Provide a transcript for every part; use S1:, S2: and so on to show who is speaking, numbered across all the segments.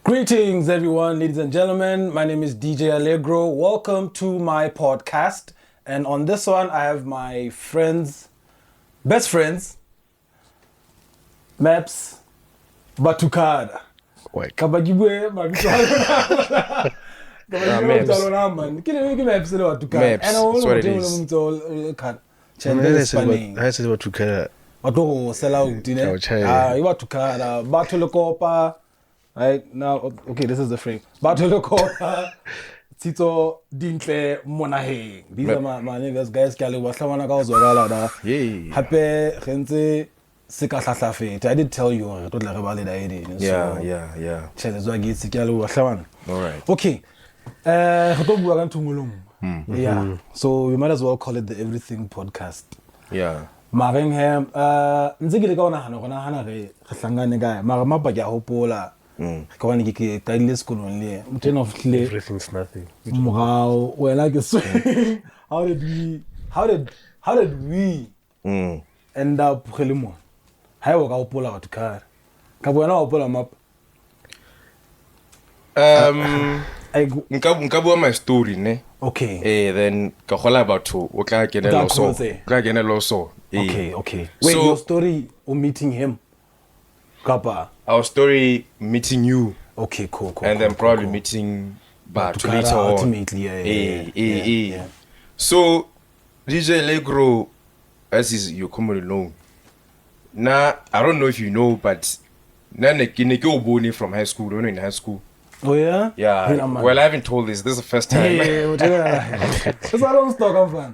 S1: Greetings, everyone, ladies and gentlemen. My name is DJ Allegro. Welcome to my podcast. And on this one, I have my best friends, Maps, Bathucada.
S2: Wait.
S1: Kabajibwe,
S2: Maps.
S1: Maps,
S2: That's what it is. I said Bathucada.
S1: Bathucada, right now, okay, this is the frame. Bathucada, Tito Dintle Monahe. These are my niggas, guys. Kali waslamana ka uzwakala da. Hape genze sika hlahlafe. I did tell you I told like about it already.
S2: Yeah.
S1: Chele zwa gitsi kali waslamana.
S2: All right.
S1: Okay. Go bua ka ntungulong. Yeah. So we might as well call it the Everything Podcast.
S2: Yeah.
S1: Mareng hem nzigile ka ona hana re hlangane ka mara mapa ke a hopola. Ka bana ke taile sekolong le motho of tle
S2: Everything's nothing.
S1: Morao wena ke so how did we end up gelemo ha o ka hopola batho ka bona hopola mapa
S3: nka bua my story ne
S1: okay
S3: then ka gola batho o tla kenela so
S1: okay wait, so, your story of meeting him Kapa.
S3: Our story meeting you.
S1: Okay, cool.
S3: And then probably meeting Bathu later on.
S1: Ultimately, yeah.
S3: So, DJ Allegro, as is you commonly know. Now, I don't know if you know, but Nane Boni from high school, don't know in high school.
S1: Oh yeah?
S3: Yeah. Well, I haven't told this. This is the first time.
S1: That's why I don't stop on fun.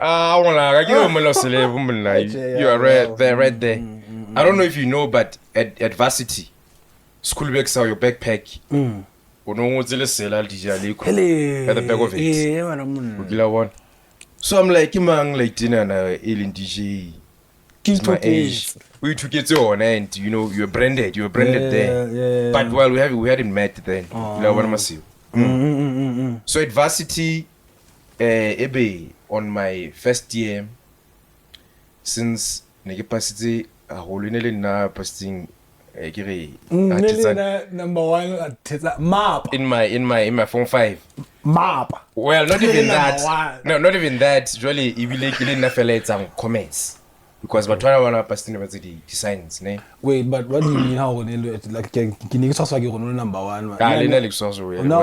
S3: You are right there. I don't know if you know, but at varsity, school bags are your backpack. At the back of it. So I'm like, dinner and LNDC. It's my age. We took it on, and you're branded there.
S1: Yeah.
S3: But well, we hadn't met then. Maseru. So at varsity, on my first year, since Negipacity. Na posting
S1: number one map
S3: in my form 5
S1: map.
S3: Well, not even that. No, not even that. Really, even na fella some comments because but when I wanna posting about the designs, ne.
S1: Wait, but what do you mean how like can you talk about number one?
S3: I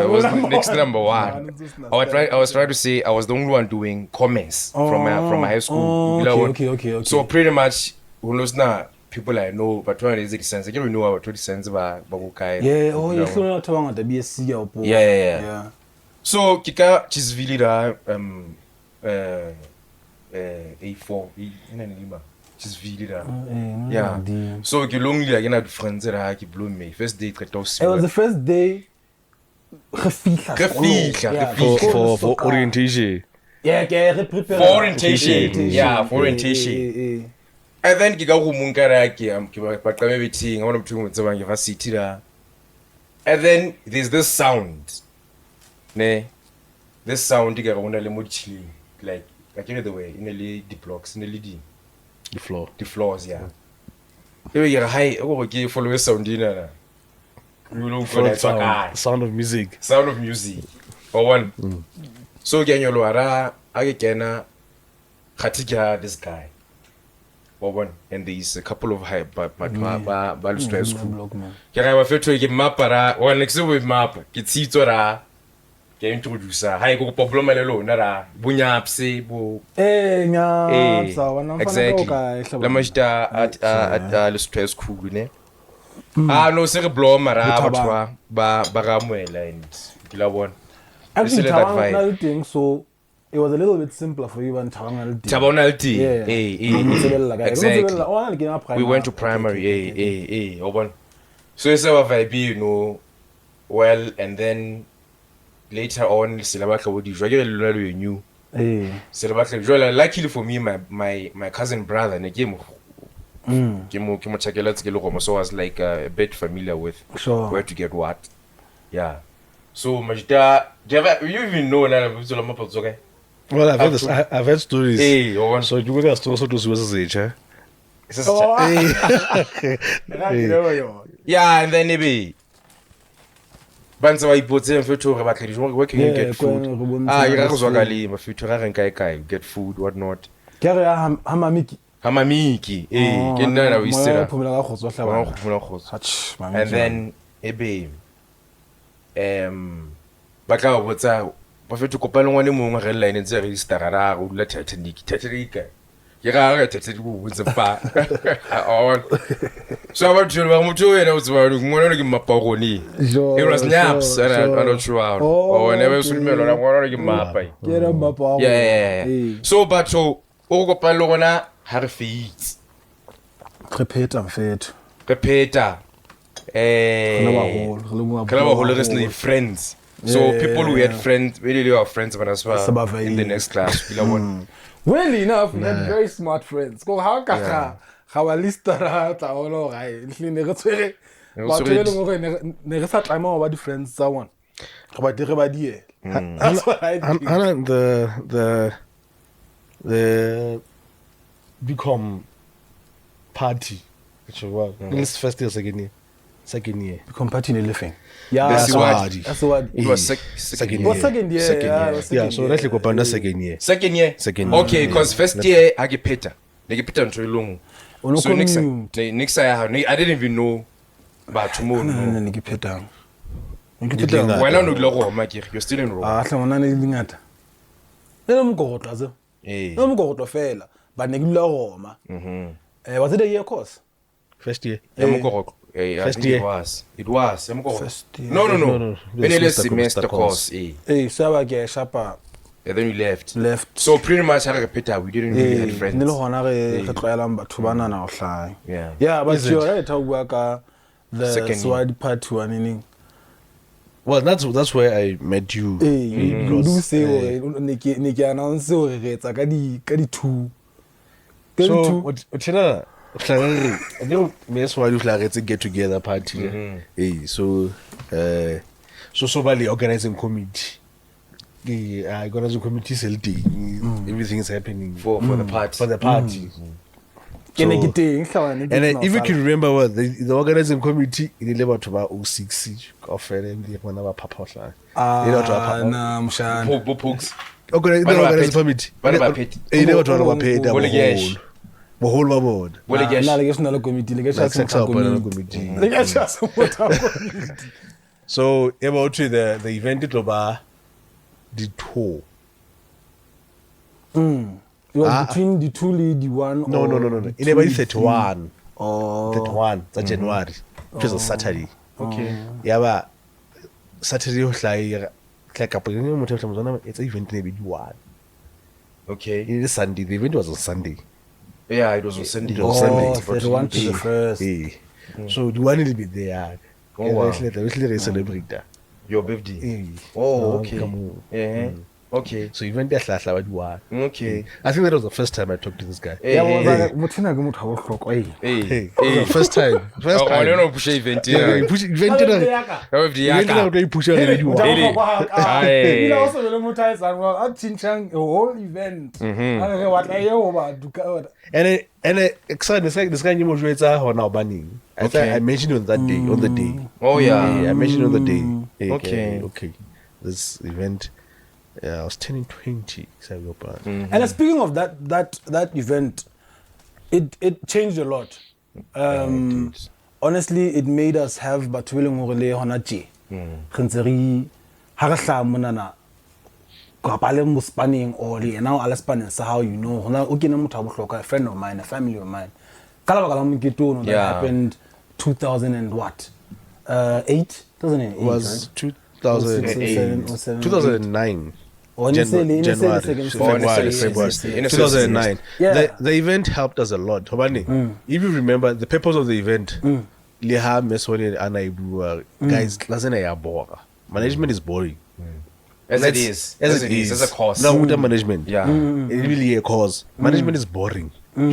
S3: was next number one. I was trying to say I was the only one doing comments from my high school.
S1: Okay.
S3: So pretty much who knows now people I know but when is it sense I don't know about 20 cents about babukai.
S1: You feel not talking about the BSc or
S3: yeah. So kika chisvili da A4 inanilima chisvili da yeah so kilongli again at friends that ki blow me first day
S1: it was the first day
S2: for orientation.
S3: For orientation. And then kika go munkaraki baqame beting ngona mthungu mtsaba university la. And then there's this sound. This sound ke ga bona le mo chilling like the way in the blocks in the floors yeah. Ebe ke high go ke follow sound ina. You look for that
S2: sound of music.
S3: Or one. So ke nyolo ara ake kena khatika this guy. And there's a couple of high but stress school. Ke ga ba fetho ke Mmapa one next with Mmapa ke tsitso ra ke introduce ha go problem le lona ra bunyapse bo
S1: nya sa wana
S3: exactly la majita at le stress school ne no se re blow mara batho ba ramwela and kila bona
S1: actually that thing so it was a little bit simpler for you than
S3: Tabonality. Exactly. We went to primary. So it's our vibe, well, and then later on, Silabaka knew. Luckily for me, my cousin brother, so I was like a bit familiar with where to get what. Yeah. So, Majida, do you even know that?
S2: Well, I've heard stories. So you go there also to see age, eh?
S3: Yeah, and then maybe Banza wa ipotse mfetho re batla dijo where can you get food? You ra go zwa ka le mafetho ra reng kae get food what not.
S1: Ke re
S3: Hamamiki ke nna na o isera.
S1: Phumela ka khotso hlaba.
S3: And then ebe batla go botsa ba fetho kopana ngwane mongwe re line tse register ra go dula Titanic ke ga Titanic go botsa pa so ba tsholo ba motho yena o tsaba ngwana ke Mmapa go ni it was naps and I don't sure never should me lo ngwana ke Mmapa
S1: ke ra Mmapa
S3: yeah so batho o go kopana le gona ha re feet
S1: repeater mfetho
S3: Kalaba whole friends. So people who had friends, really are friends when as well in the next class.
S1: Well enough, we had very smart friends. Go how how list ta all right. Ne re tswere. Ba tswere mo ne re sa tla mo ba di friends tsa one. Ba dire ba die. That's what I think.
S2: And the become party. Which was this first year second year.
S1: Become party in living. Yeah,
S2: That's
S1: what
S3: it was
S2: second year.
S3: Second
S2: Yeah, so let's go on second year.
S3: Second year. Okay, because first year I get Peter. They get Peter until long. So next year I didn't even know about tomorrow.
S1: No, get Peter.
S3: Why not go Mike? You're still in Rome.
S1: Hlangana le dingata. Le mgotla ze. Le mgotla fela. But ne gula Roma. Was it a year course?
S2: First year.
S3: First year. It was. No. Benele semester course.
S1: So I get sharper.
S3: And then we left. So pretty much I Peter, we didn't really have friends.
S1: Nilo hona re tloela batho bana na o hlaya.
S3: Yeah,
S1: but you're right how work the
S3: second
S1: sword part one.
S2: Well, that's where I met you.
S1: You do say ne announce o re etsa ka di two.
S2: So what I know mes why you like get together party. So bali organizing committee. The organizing committee everything is happening
S3: for the party.
S2: For the party.
S1: So,
S2: and if you can remember what the organizing committee in the level to about 06 of the one of Papa organizing committee. The whole board.
S1: National committee.
S2: So about the event it was the tour.
S1: It was between the two lead one.
S2: No. In about 31. 31. That's January. It was a Saturday.
S1: Okay.
S2: Yeah, but Saturday was like it's an event maybe one.
S3: Okay.
S2: It is Sunday. The event was on Sunday.
S3: Yeah, it was on Sunday.
S1: 31 to the first.
S2: So the one will be there.
S3: Wow.
S2: We celebrate that.
S3: Your birthday. Okay. Okay.
S2: So event there
S3: okay.
S2: I think that was the first time I talked to this guy.
S1: Yeah, was like
S2: the first time.
S3: I don't know push event.
S1: whole event.
S2: And excited this guy you now banning. I mentioned on that day, on the day.
S3: Oh yeah.
S2: I mentioned on the day.
S3: Okay.
S2: This event I was turning 20.
S1: And speaking of that event, it changed a lot. Honestly, it made us have Bathucada and Mmapa. Khanteri harahla monana go pale mo spanning or now ala spanning so how you know hona o kena motho a bohloka a friend of mine, a family of mine. Kala ba ka moketono that happened 2000 and what? 8? 2008
S2: was 2009.
S1: January,
S2: February 2009.
S1: Yeah.
S2: The event helped us a lot. If you remember, the purpose of the event, guys, management is boring.
S3: As it is, as a cause.
S2: Now with the management,
S3: it
S2: really a cause. Management is boring.
S1: But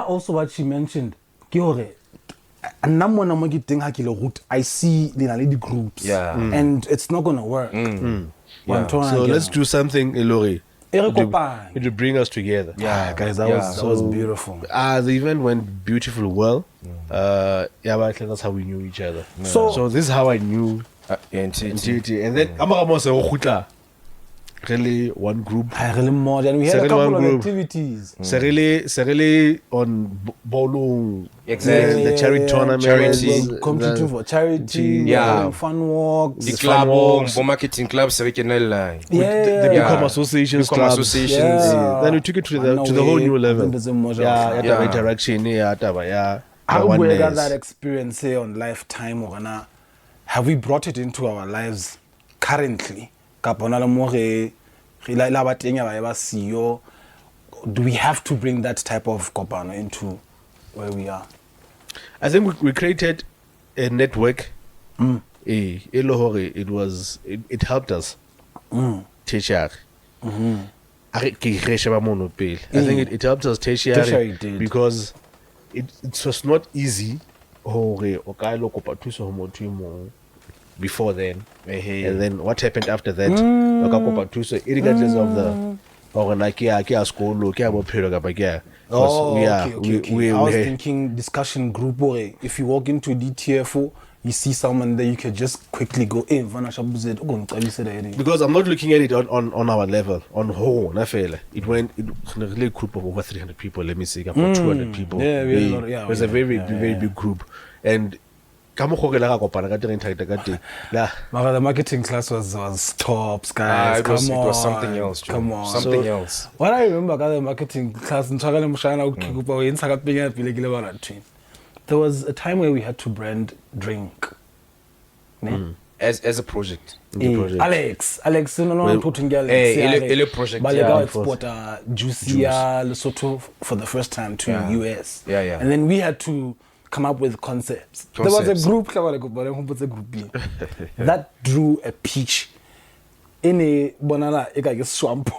S1: also what she mentioned, I see the groups, and it's not gonna work.
S2: So let's do something, Elori. to bring us together.
S1: Yeah, guys, that was beautiful.
S2: The event went beautifully well. But that's how we knew each other. So this is how I knew Entity. And then really one group.
S1: Really more than we had a couple of activities.
S2: Really on bowling.
S3: Exactly.
S2: The charity tournament.
S1: Competing for charity. Fun walks.
S3: The club, marketing clubs, the
S2: become associations. Then we took it to the whole new level. Interaction.
S1: How we got that experience say on Lifetime or na? Have we brought it into our lives currently? Do we have to bring that type of kopano into where we are?
S2: I think we created a network. It helped us. Tertiary. I think it helped us tertiary because it was not easy. Before then, and then what happened after that? Irregardless of the
S1: I was thinking discussion group. If you walk into DTFO, you see someone there, you can just quickly go in. Because
S2: I'm not looking at it on our level, on whole. It went a really group of over 300 people. Let me say, about 200 people. It was a very big group, and the
S1: marketing class was tops, guys.
S3: It was something else.
S1: Come on.
S3: Something else.
S1: What I remember about the marketing class, there was a time where we had to brand drink.
S3: As a project.
S1: Alex, no putting
S3: project.
S1: Export juicy Lesotho for the first time to US. And then we had to come up with concepts. There was a group that drew a peach in a banana swamp.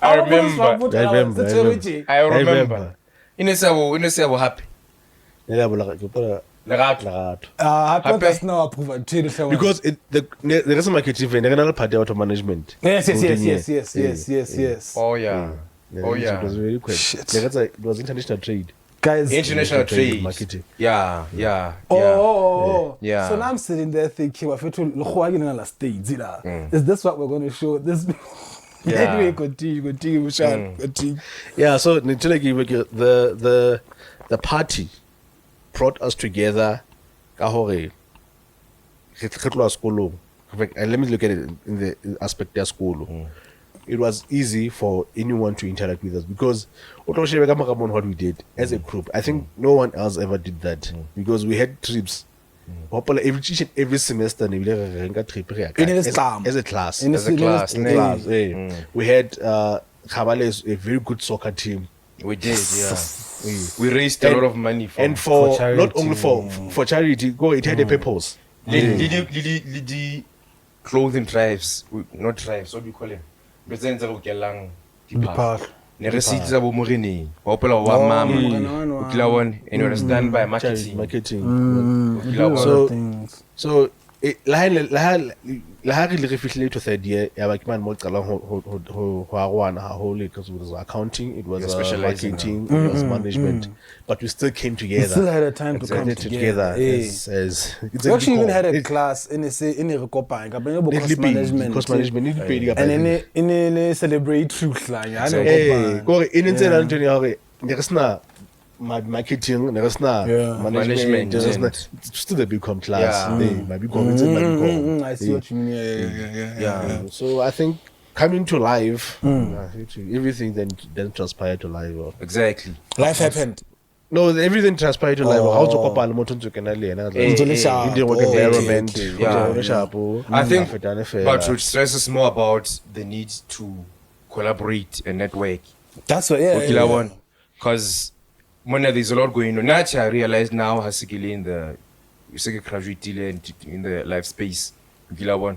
S3: I remember. In a happy.
S2: Because there is a marketing event, there is part of management.
S1: Yes.
S3: Oh yeah.
S2: It was very quick. It was international trade.
S1: Guys,
S3: international trade.
S2: Marketing.
S3: Yeah.
S1: So now I'm sitting there thinking, is this what we're going to show? This. Anyway, continue.
S2: Yeah. So the party brought us together. Let me look at it in the aspect of school. It was easy for anyone to interact with us because what we did as a group, I think no one else ever did that because we had trips. Every semester, as a class. We had a very good soccer team.
S3: We did, yeah. We raised a lot of money
S2: for charity. Not only for charity. It had a purpose.
S3: Lidi clothing drives, not drives. What do you call it? Presents of Gelang. The receipts of Morini, Opera one mom, and it was done by marketing.
S2: So to third year, because it was accounting, it was marketing, it was management, but we still came together.
S1: We still had a time to come together.
S2: We
S1: actually even had a class in cost management, and in a celebrate truth line. Marketing,
S2: management, still a big class. I see what you mean. Yeah. So I think coming to life, everything then transpired to life.
S3: Exactly.
S1: Life happened.
S2: No, everything transpired to life. How to copy environment.
S3: I think, but which stresses more about the need to collaborate and network.
S1: That's what, yeah.
S3: Because when there's a lot going on, naturally I realize now how in the in the life space. To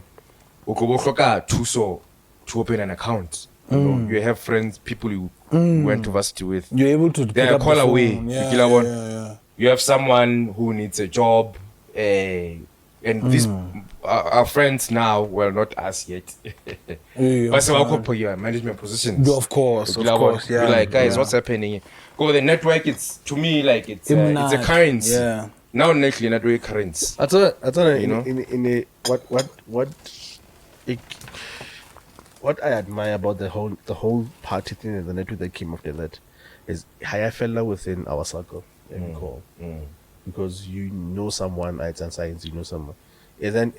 S3: open an account. You have friends, people you went to varsity with.
S1: You're able to
S3: they call away. You have someone who needs a job. And these our friends now, well, not us yet. But so I'll management positions.
S1: Of course, yeah.
S3: Be like, guys, what's happening? Go the network. It's to me like it's a currency.
S1: Yeah.
S3: Now naturally network currency.
S2: I thought
S3: You know?
S2: in a what I admire about the whole party thing and the network that came after that is I felt within our circle and call. Because you know someone at science, you know someone. And then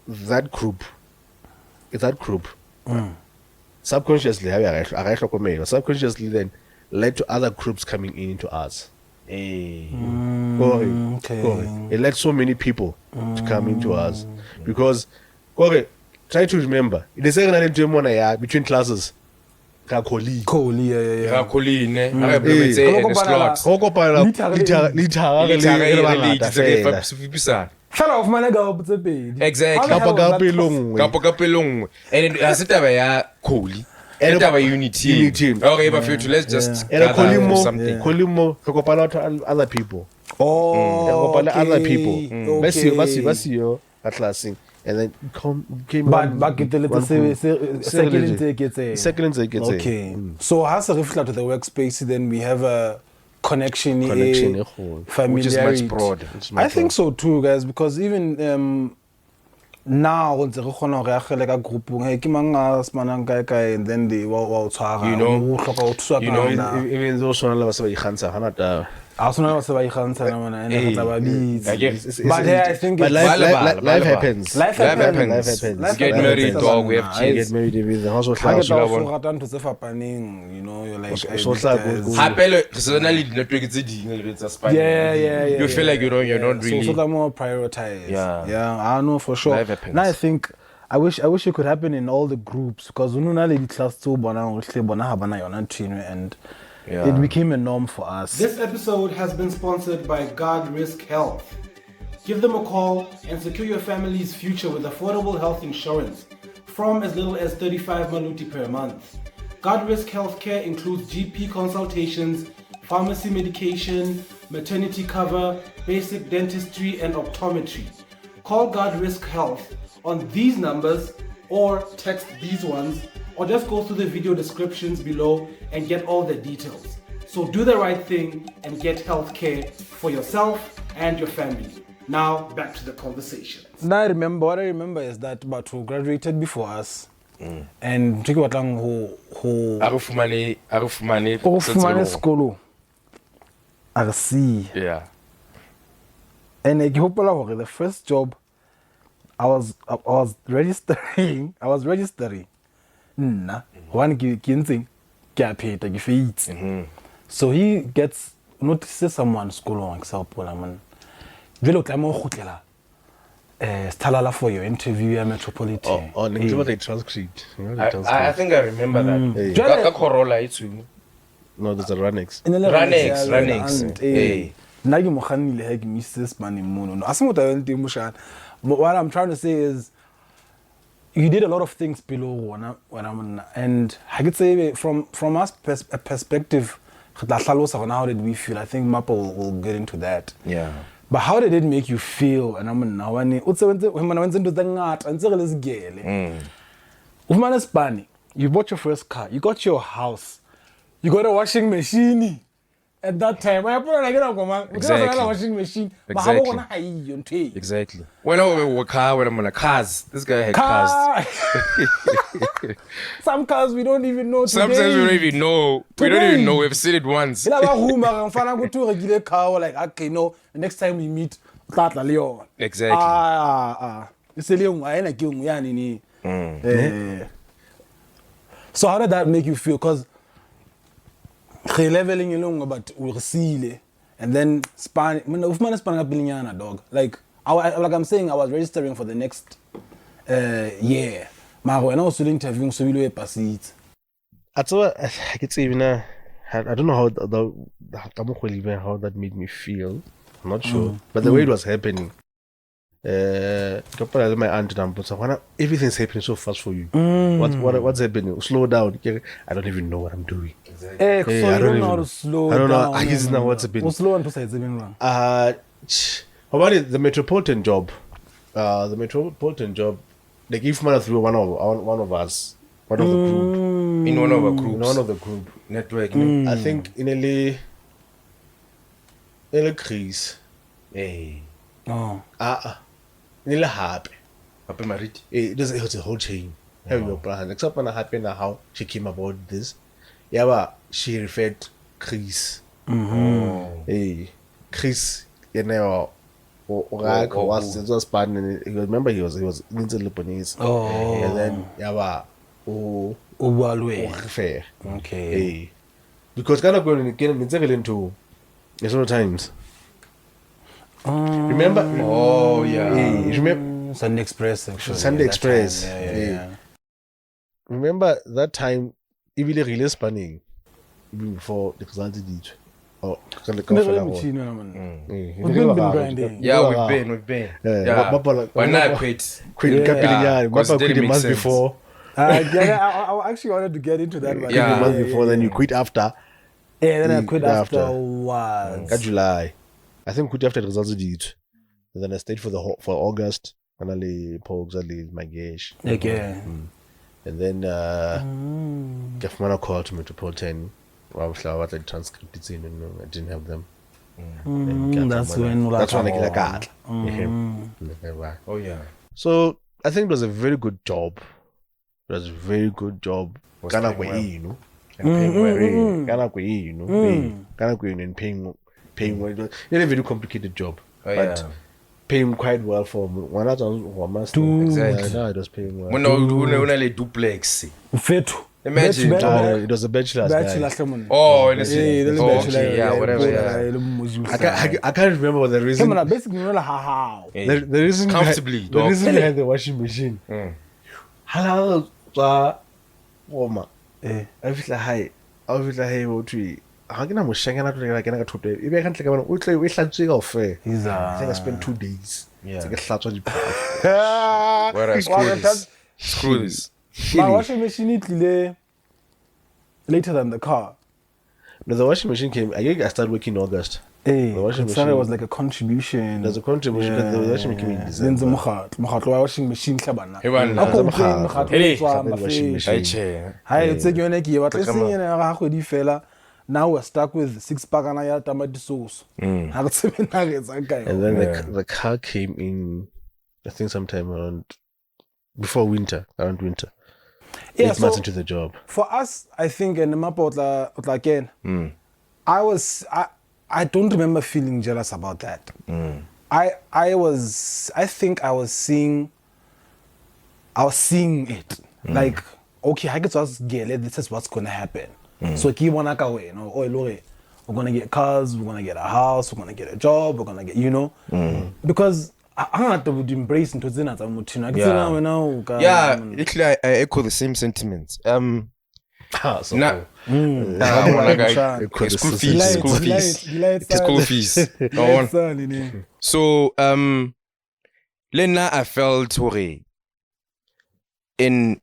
S2: that group subconsciously then led to other groups coming into us.
S1: Okay.
S2: It led so many people to come into us. Because try to remember, it is between classes.
S1: Coley,
S3: Yeah, Colleen,
S1: Fella of Managa up the baby.
S3: Exactly. And as it ever ya Coley. And our unity. Okay, but future, let's just gather something.
S2: Colimo, other people. Other people. Basio, at last thing. And then came
S1: back into the
S2: second.
S1: Okay. So as a reflect to the workspace, then we have a connection, familiarity.
S3: Which is much broader.
S1: I think so too, guys, because even now when the like a group, and then they
S2: even though some of us
S1: but yeah, I think
S2: life happens.
S1: Life happens.
S3: Get married, dog. We have kids.
S2: Get married with the house of
S1: you know, you're like
S3: You feel like you're not really.
S1: So they're more prioritized.
S3: Yeah,
S1: I know for sure.
S3: Life happens.
S1: Now I think I wish it could happen in all the groups because we know the class 2 and it became a norm for us.
S4: This episode has been sponsored by God Risk Health. Give them a call and secure your family's future with affordable health insurance from as little as 35 Maluti per month. God Risk Healthcare includes GP consultations, pharmacy medication, maternity cover, basic dentistry, and optometry. Call God Risk Health on these numbers or text these ones, or just go through the video descriptions below and get all the details. So do the right thing and get health care for yourself and your family. Now back to the conversation.
S1: Now what I remember is that Bathu graduated before us. And Tiki Watang who Arufumane Skolo. I see.
S3: Yeah.
S1: And the first job I was registering. One thing, so he gets notices someone school on example. Stalala for your interview at Metropolitan.
S2: The transcript.
S3: I think I remember that. Corolla too.
S2: No, there's a Ranex.
S1: What I'm trying to say is, you did a lot of things below and I could say from us perspective, how did we feel? I think Mmapa will get into that.
S3: Yeah.
S1: But how did it make you feel? And you bought your first car, you got your house, you got a washing machine. At that time, I put a washing machine.
S3: Exactly. When I were cars, this guy had cars.
S1: Some cars we don't even know.
S3: Sometimes we don't even know. We don't even know. We've seen it once.
S1: Like, okay, no, the next time we meet,
S3: Exactly.
S1: So how did that make you feel? Because leveling along about Ursile and then span dog. Like I'm saying, I was registering for the next year. When I was interviewing, so we pass it.
S2: I could say even I don't know how that made me feel. I'm not sure, but the way it was happening. My aunt and everything's happening so fast for you. What's happening? Slow down. I don't even know what I'm doing.
S1: Exactly. So I don't know how to slow down.
S2: I don't know. I just know what's happening.
S1: Slow and precise.
S2: About the Metropolitan job, the metropolitan job, they give money through one of us, one of the group.
S3: In one of our groups.
S2: In one of the group.
S3: Network.
S2: I think in a Chris.
S3: Hey.
S1: Oh.
S2: In a happy.
S3: Happy married.
S2: It's a whole chain. Have your plan. Except when I happen how she came about this. Yeah, but she referred Chris. Hey, Chris, you know, was partner. Remember, he was into Lebanese.
S1: Oh.
S2: And then fair.
S1: Okay.
S2: Hey, because kind of going into several times. Remember?
S3: Oh yeah.
S2: Hey, remember
S1: Sunday Express actually.
S2: Sunday
S1: that
S2: Express.
S1: time. Yeah.
S2: Remember that time? If you really spanning before the result did. Oh,
S1: We've been grinding.
S3: Yeah, we've been. Yeah. But now I quit.
S2: Because quit a month before.
S1: I actually wanted to get into that.
S2: A month before, then you quit after.
S1: Yeah, then I quit afterwards.
S2: July. I think quit after the results did. And then I stayed for August. And I pogs my gauge.
S1: Okay.
S2: And then gave me a call to Metropolitan. Obviously, I was like transcripted in and I didn't have them.
S1: That's when
S2: I get a card.
S3: Oh yeah.
S2: So I think it was a very good job. It was a very good job. Kana kwe you know. Kana kwe you know. Kana kwe and paying well. It's a very complicated job. But paying quite well for one out of master.
S3: Exactly.
S2: No, it was paying well.
S3: When duplex.
S1: Fetu.
S3: Imagine.
S2: It was a bachelor's guy.
S3: Oh,
S1: okay,
S3: yeah, whatever.
S2: I can't remember the reason.
S1: Basically, how.
S2: The reason
S3: comfortably.
S2: The reason behind the washing machine. Hello, warmer. I feel like hey, what we. How can I was shaking out like I told you? If I can't like we should off. I think I spent 2 days.
S3: Yeah.
S2: To get slapped on the
S3: Screw this.
S1: My washing machine is later than the car.
S2: No, the washing machine came. I started working in August.
S1: Hey,
S2: the washing
S1: machine
S2: machine
S1: was like a contribution.
S2: There's a contribution because the washing machine came in
S1: Then
S2: December.
S1: the washing machine hlabana. Now we're stuck with 6 pakana ya tamati sauce.
S2: And then the car came in, I think sometime around around winter.
S1: Yeah,
S2: 8 months into the job.
S1: For us, I think in Mmapa again, I don't remember feeling jealous about that. I think I was seeing it. Like, okay, I get to us, this is what's gonna happen. So keep on that way, we're gonna get cars, we're gonna get a house, we're gonna get a job, we're gonna get, because I would embrace into Zina.
S3: Yeah, actually, I echo the same sentiments. School fees. So, Lena, I felt in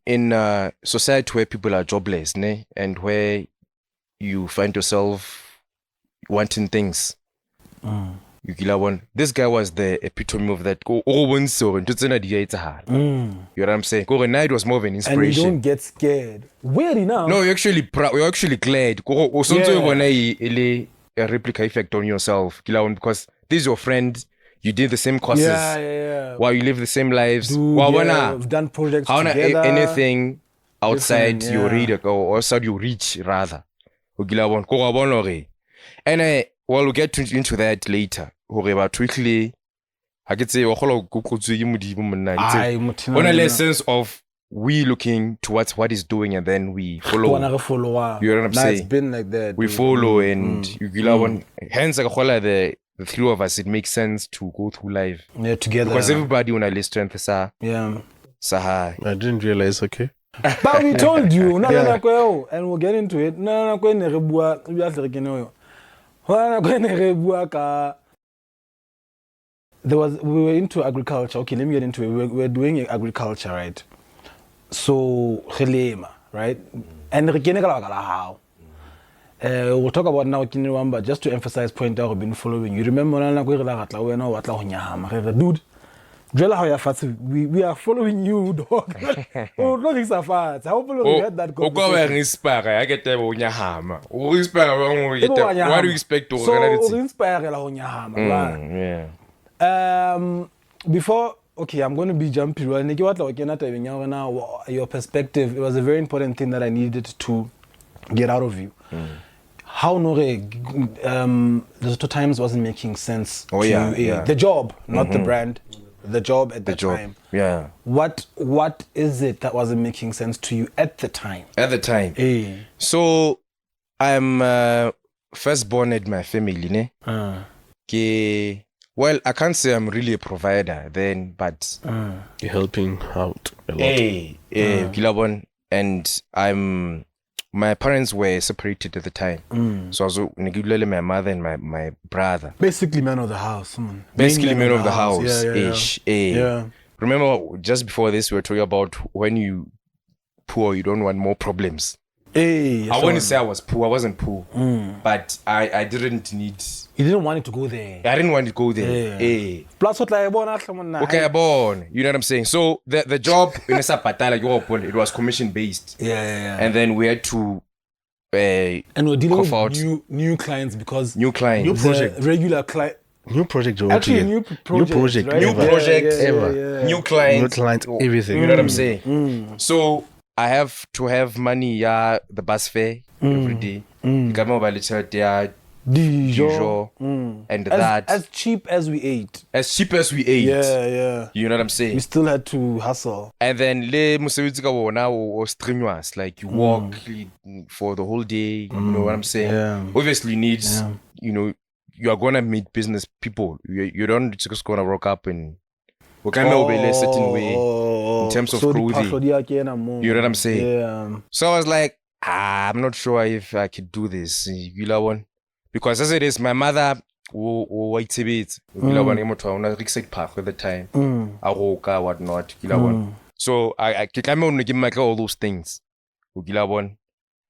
S3: society where people are jobless, and where you find yourself wanting things. This guy was the epitome of that. You know what I'm saying? It was more of an inspiration.
S1: And you don't get scared. Where now?
S3: No, you're actually proud. You're actually glad. A replica effect on yourself. Because this is your friend. You did the same courses.
S1: Yeah.
S3: While you live the same lives.
S1: We've done projects together.
S3: Anything outside your read or outside your reach, rather. And we'll get into that later. Quickly, I could say, on a lessons of we looking towards what he's doing and then we follow. You know what I'm saying?
S1: It's been like that.
S3: We follow and hence the three of us, it makes sense to go through life.
S1: Yeah, together.
S3: Because everybody when I listen to
S2: I didn't realize, okay.
S1: But we told you, and we'll get into it. We were into agriculture. Okay, let me get into it. We were doing agriculture, right? So, right? And how? We'll talk about now, but just to emphasize point out, I've been following. You remember, dude, We are following you, dog. Oh, no, it's a fat. Hopefully, we had that conversation.
S3: I get there when you hammer. What do you expect to
S1: before, okay, I'm going to be jumpy. Your perspective, it was a very important thing that I needed to get out of you. How those 2 times wasn't making sense the job, not the brand, the job at the time.
S3: Yeah.
S1: What is it that wasn't making sense to you at the time?
S3: So I'm firstborn at my family, ne? Well, I can't say I'm really a provider then, but
S2: you're helping out a lot.
S3: And my parents were separated at the time. So I was my mother and my brother.
S1: Basically man of the house.
S3: Basically man of the house.
S1: Yeah.
S3: Remember, just before this, we were talking about when you poor, you don't want more problems. I wouldn't say I was poor. I wasn't poor. But I didn't need...
S1: You didn't want it to go there.
S3: I didn't want to go there.
S1: Plus what like
S3: okay, born. You know what I'm saying? So the job in it was commission based.
S1: Yeah.
S3: And then we had to
S1: and we're dealing with new clients because
S3: new project,
S1: regular client.
S2: New project,
S1: actually new project, right?
S3: New project ever. New clients,
S2: everything.
S3: You know what I'm saying? So I have to have money, the bus fare every day. Got mobile Dijon, and that
S1: as cheap as we ate.
S3: Yeah. You know what I'm saying?
S1: We still had to hustle.
S3: And then le musebetsi ka bona was strenuous, like you walk for the whole day. You know what I'm saying?
S1: Yeah.
S3: Obviously needs you are gonna meet business people. You don't just gonna rock up and a certain way in terms of clothing. You know what I'm saying?
S1: Yeah.
S3: So I was like, I'm not sure if I could do this. Because as it is, my mother white bit park at the time. Aroka, whatnot. So I give all those things.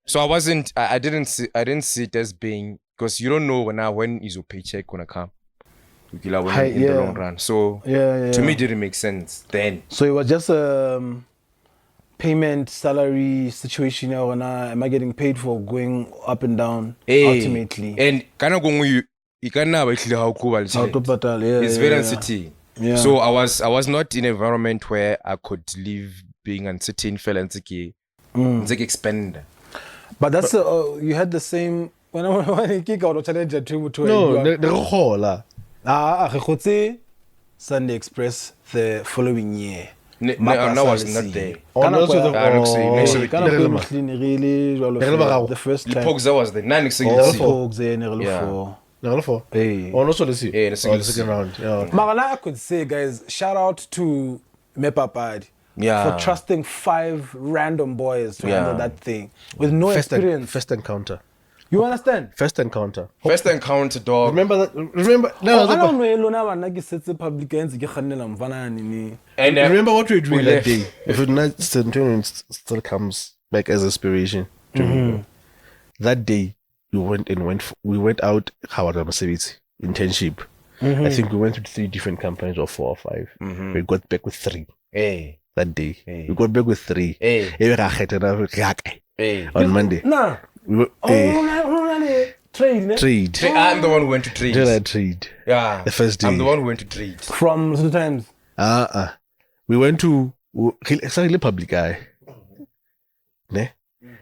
S3: So I didn't see it as being, because you don't know when is your paycheck gonna come. In the long run. So to me it didn't make sense then.
S1: So it was just payment salary situation, or am I getting paid for going up and down ultimately?
S3: And kind of going it's very uncertain.
S1: Yeah.
S3: So I was not in an environment where I could live being uncertain, expand.
S1: But that's you had the same when I kick out of Challenger to Sunday Express the following year.
S3: No, I was not there.
S1: The first time.
S3: Pogza was there.
S2: The second round.
S1: Magana, I could say, guys, shout out to Mmapa for trusting 5 random boys to handle that thing with no experience.
S2: First encounter.
S1: You understand?
S2: First encounter,
S3: dog.
S2: Remember that?
S1: And
S2: remember what we were doing that day. If it not still comes back as inspiration to me. That day we went out Maseru internship. I think we went to 3 different companies, or 4 or 5. We got back with 3. That day we got back with 3. On Monday. Trade.
S3: I'm the one who went to trade.
S2: Trade.
S3: Yeah.
S2: The first day.
S3: I'm the one who went to trade.
S1: From the times.
S2: We went to public guy. Ne?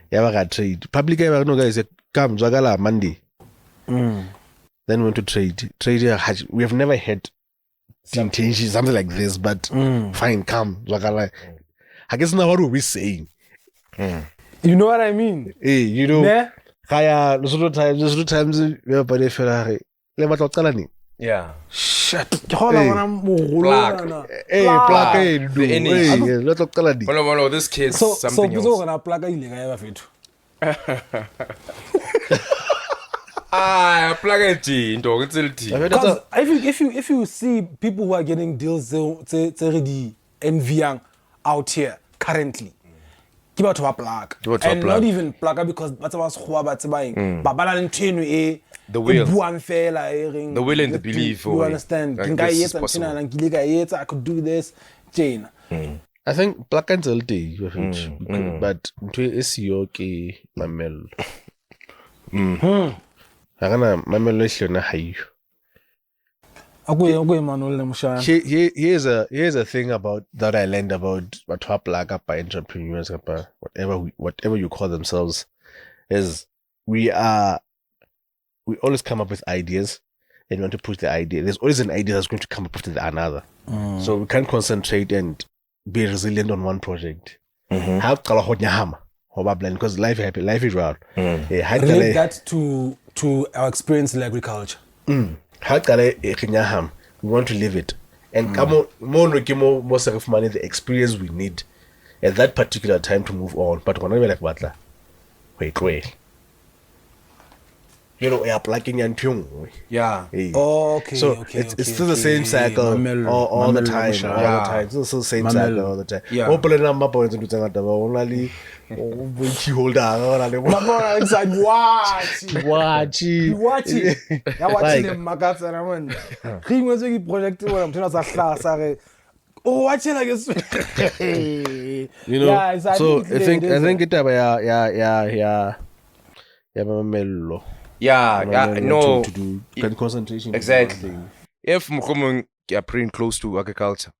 S2: Yeah, we trade. Public guy, no guys, come Zagala Monday. Then we went to trade. Trade, we have never had something like this, but fine, come Zagala. I guess now what were we saying?
S1: You know what I mean?
S2: Hey, you know.
S1: Ne?
S2: Kaya, those times we have by Ferrari.
S3: Yeah.
S1: Shit.
S3: Plaque. No, this kid's something else.
S1: Because if you see people who are getting deals envying out here currently, ke batho ba plaka and not even plaka because batho ba sekgowa ba tsebaeng ba bala le ntho eno e buang fela reng
S3: the will and the belief
S1: you understand nka etsa ntsena nka ile ka etsa I could do this Jane
S2: I think plaka ntse le day but ntho e siyo ke mamello ha kana mamello hlona hayo Here's a thing about that I learned about Bathucada by entrepreneurs, whatever you call themselves, is we always come up with ideas and we want to push the idea. There's always an idea that's going to come up after another. So we can't concentrate and be resilient on one project. Because life is wild.
S1: Relate that to our experience in agriculture.
S2: We want to live it. And come on, most of money, the experience we need at that particular time to move on. But when I like Batla, wait. You know, we are plugging and tune.
S3: Yeah.
S1: Okay.
S2: So it's still the same cycle all the time. All the time. It's still the same cycle all the time.
S3: Yeah.
S2: Open Mmapa points into Tangata. Only hold on. Watch it.
S1: Them magats and I went. He was a project where I'm telling us oh, watch it like it's
S2: you know. Yeah, so I think it mellow.
S3: No.
S2: To do concentration.
S3: Exactly. If Mukomung are pretty close to agriculture,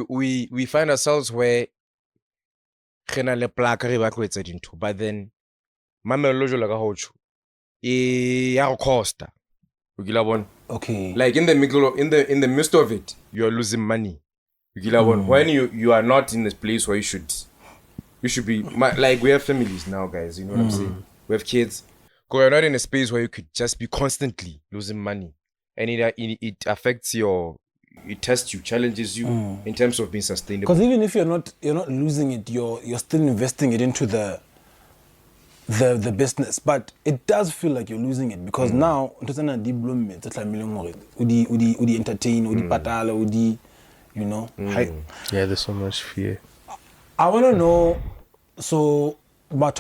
S3: we find ourselves where but then
S1: okay.
S3: Like in the midst of it, you are losing money. When you are not in this place where you should be like we have families now, guys. You know what I'm saying? We have kids. Because you're not in a space where you could just be constantly losing money, and it affects it tests you, challenges you in terms of being sustainable.
S1: Because even if you're not losing it, you're still investing it into the business, but it does feel like you're losing it because now udi entertain, udi patala, udi, you know.
S2: Yeah, there's so much fear.
S1: I want to know, so like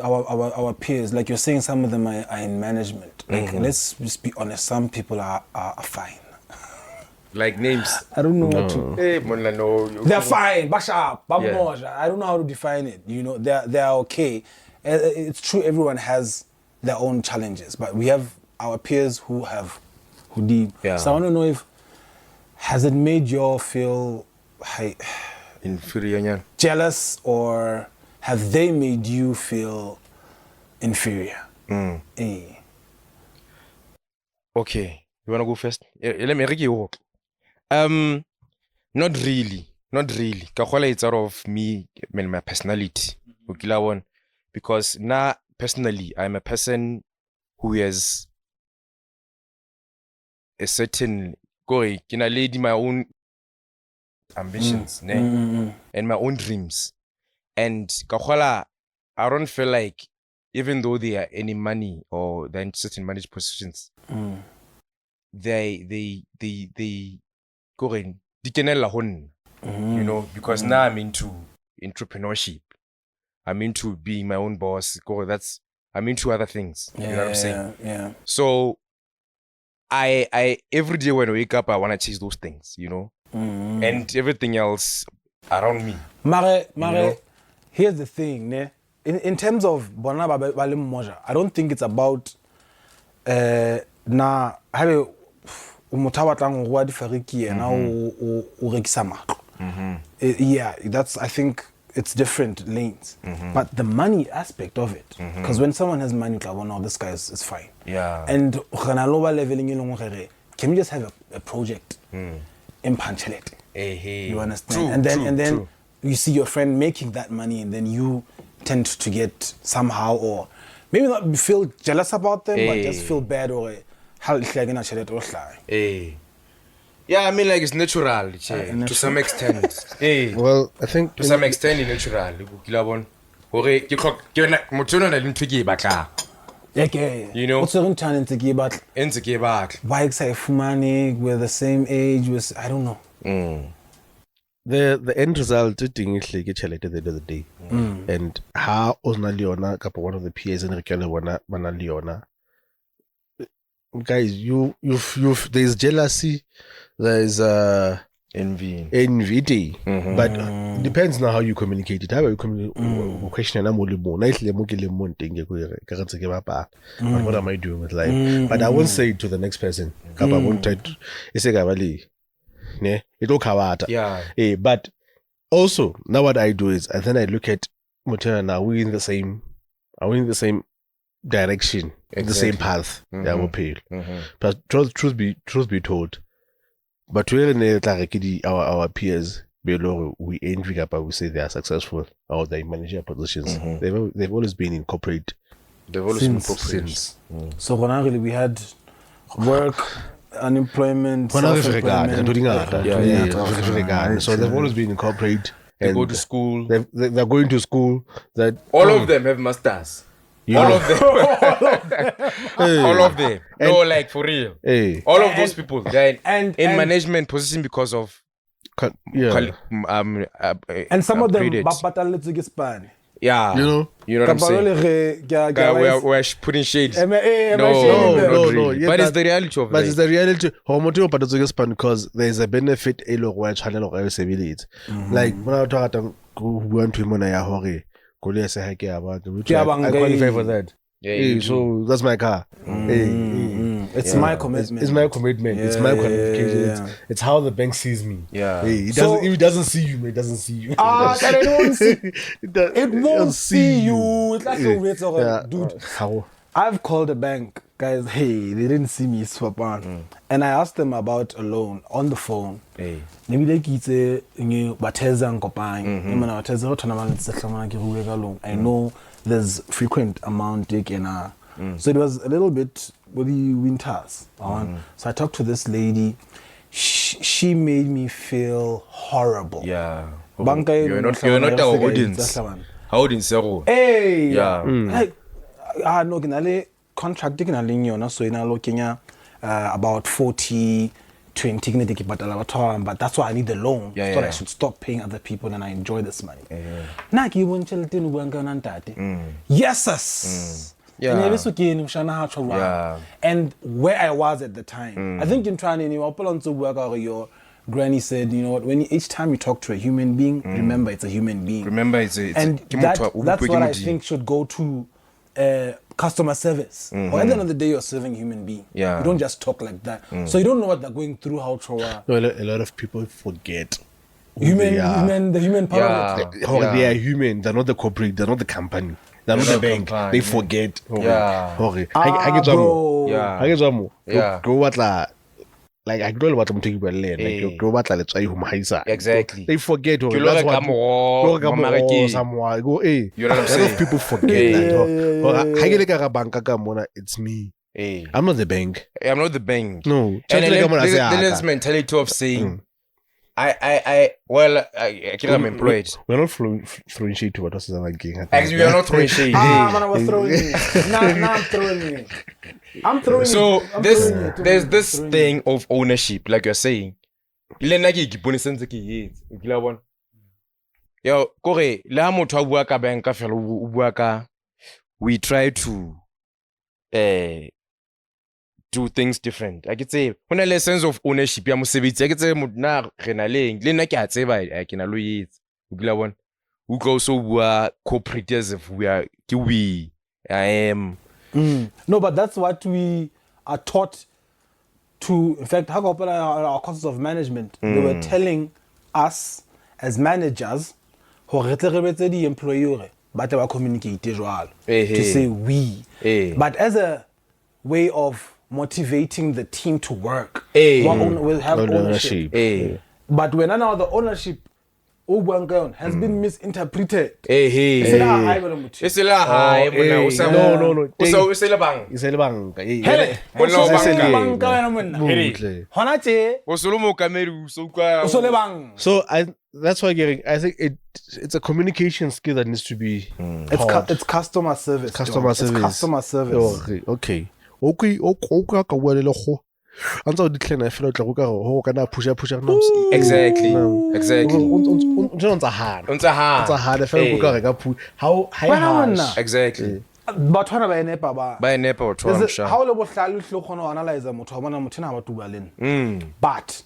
S1: our peers, like you're saying, some of them are in management. Like let's just be honest, some people are fine.
S3: Like names.
S1: I don't know what to.
S3: Hey,
S1: they're fine. Basha, I don't know how to define it. You know, they're okay. It's true. Everyone has their own challenges, but we have our peers who deep.
S3: Yeah.
S1: So I want to know has it made you feel
S3: inferior,
S1: jealous, or have they made you feel inferior?
S3: Okay, you wanna go first? Let me walk. Not really. It's out of me, my personality. Because now, personally, I'm a person who has a certain my own ambitions and my own dreams. And I don't feel like, even though they are any money or they're in certain managed positions, they go in, you know, because now I'm into entrepreneurship. I'm into being my own boss. I'm into other things. You know what I'm saying?
S1: Yeah.
S3: So I every day when I wake up, I want to chase those things, you know, and everything else around me.
S1: Mare, here's the thing, ne? In terms of I don't think it's about na have yeah, that's, I think it's different lanes, but the money aspect of it, because when someone has money, like, well, no, this guy is fine.
S3: Yeah.
S1: And can we just have a project in Panchelete? You understand?
S3: True,
S1: and then you see your friend making that money, and then you tend to get somehow, or maybe not feel jealous about them, but just feel bad, or
S3: yeah, I mean, like, it's natural, to some extent.
S2: Well, I think
S3: to some extent it's natural. You know,
S1: bikes are fumani, we're the same age, I don't know.
S2: The end result is thing is like at the end of the day. And how Osna Leona, one of the PAs in Rikelwana, Leona. Guys, there's jealousy, there's
S3: envy,
S2: but it depends now how you communicate it. How you communicate question but what am I doing with life? But I won't say it to the next person. I won't try to but also now what I do is and then I look at Mutana, are we in the same direction, the same path? But truth be told, but our peers below we envy up, we say they are successful or they manage their positions. They've always been in corporate.
S3: They've always been since.
S1: So really we had work, unemployment,
S2: So they've always been in corporate.
S3: They go to school.
S2: They're going to school. That
S3: all of them have masters. All of them. All of them. No, like for real. All of those people, they're in management position because of
S1: and some of them
S3: yeah, you know what I'm saying. We're putting shades. No, but it's the reality of it.
S2: But it's the reality. Because there's a benefit like when I talk to I qualify for that. So that's my car.
S1: It's my commitment.
S2: It's my commitment. It's my qualifications. It's how the bank sees me. If it doesn't see you, it doesn't see you.
S1: It won't see you. It's like dude.
S2: How?
S1: I've called the bank, guys. Hey, they didn't see me swap on, and I asked them about a loan on the phone. Maybe like it's a I know there's frequent amount taken. So it was a little bit with the winters. So I talked to this lady. She made me feel horrible.
S3: Yeah.
S1: You're
S3: not our audience. Audience.
S1: Hey. Yeah. Like, no, contract so looking about 40, 20, but that's why I need the loan. So I should stop paying other people and I enjoy this money. Yes. And where I was at the time, I think in trying to work out your granny said, you know what, each time you talk to a human being, remember it's a human being. And that's what I think should go to customer service. Or at the end of the day, you're serving a human being. You don't just talk like that. So you don't know what they're going through, how Troa.
S2: No, a lot of people forget.
S1: The human part of it.
S2: They are human. They're not the corporate. They're not the company. They're not the bank. They forget. I go what like I don't know what I'm talking about. Like go what let's say
S3: exactly.
S2: They forget.
S3: You know what I'm saying?
S2: People forget that. It's me. I'm not the bank.
S3: I'm not the bank.
S2: No.
S3: And there's mentality of saying I'm employed.
S2: We're not throwing shade to what else is like.
S3: Actually, we are not throwing shade.
S1: I was throwing it. Now I'm throwing it.
S3: So there's this thing of ownership, like you're saying. Yo, kore la motho a bua ka bank ka fela o bua ka we try to do things different. I could say when a sense of ownership ya mosebetsi I could say na re na leng le nna ke a tseba ke na lo yetsa o gila bona o go so bua corporate as if I am.
S1: No, but that's what we are taught to. In fact, our courses of management, they were telling us as managers, the employer, but they were communicating to say we. But as a way of motivating the team to work, we'll have ownership. But when now the ownership has been misinterpreted.
S2: No. So that's why I think it's a communication skill that needs to be
S1: it's customer service.
S2: Customer service.
S1: Okay.
S2: Until the clean, I feel like oh, can I push?
S3: Exactly.
S2: It's a hard. I feel like how high.
S3: Exactly.
S1: But when I nepa ba.
S3: By nepa or twelve.
S1: How le bohlalo hlo khono analyze motho wa bona motho na ba tubaleng. But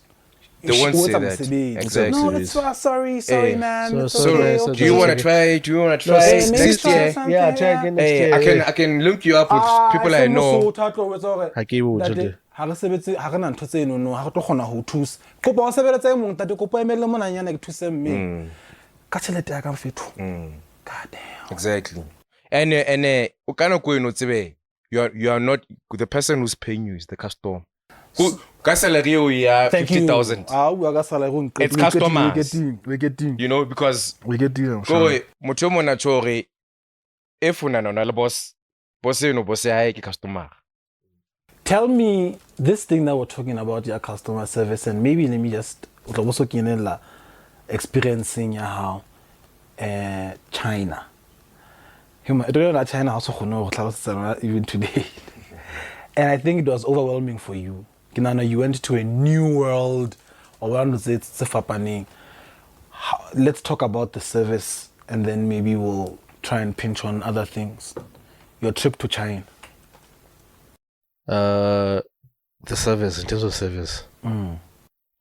S3: they won't say that. Exactly.
S1: No, that's sorry, man.
S2: So
S3: do you want to try? Next year?
S2: Yeah, try again next year.
S3: I can link you up with people I know.
S2: I give you today.
S1: Ha re sebetse ha rena ntho tse no ha re tlo khona ho thusa. Kopa o sebeletse e mong tate kopa emele monanyana ke thuse mme. Ka tšhelete ya ka mfetho. God damn.
S3: Exactly. And o kana go no tsebe you are not the person who's paying you is the customer. Who ka salary o ya 50,000. It's customers.
S1: We getting.
S3: You know because
S1: we getting.
S3: Go motho mo na tshore if una na le boss eno boss ya ke customer.
S1: Tell me this thing that we're talking about your customer service and maybe let me just also experiencing how China. I don't know that China also even today. And I think it was overwhelming for you. You went to a new world or let's talk about the service and then maybe we'll try and pinch on other things. Your trip to China.
S2: The service, in terms of service.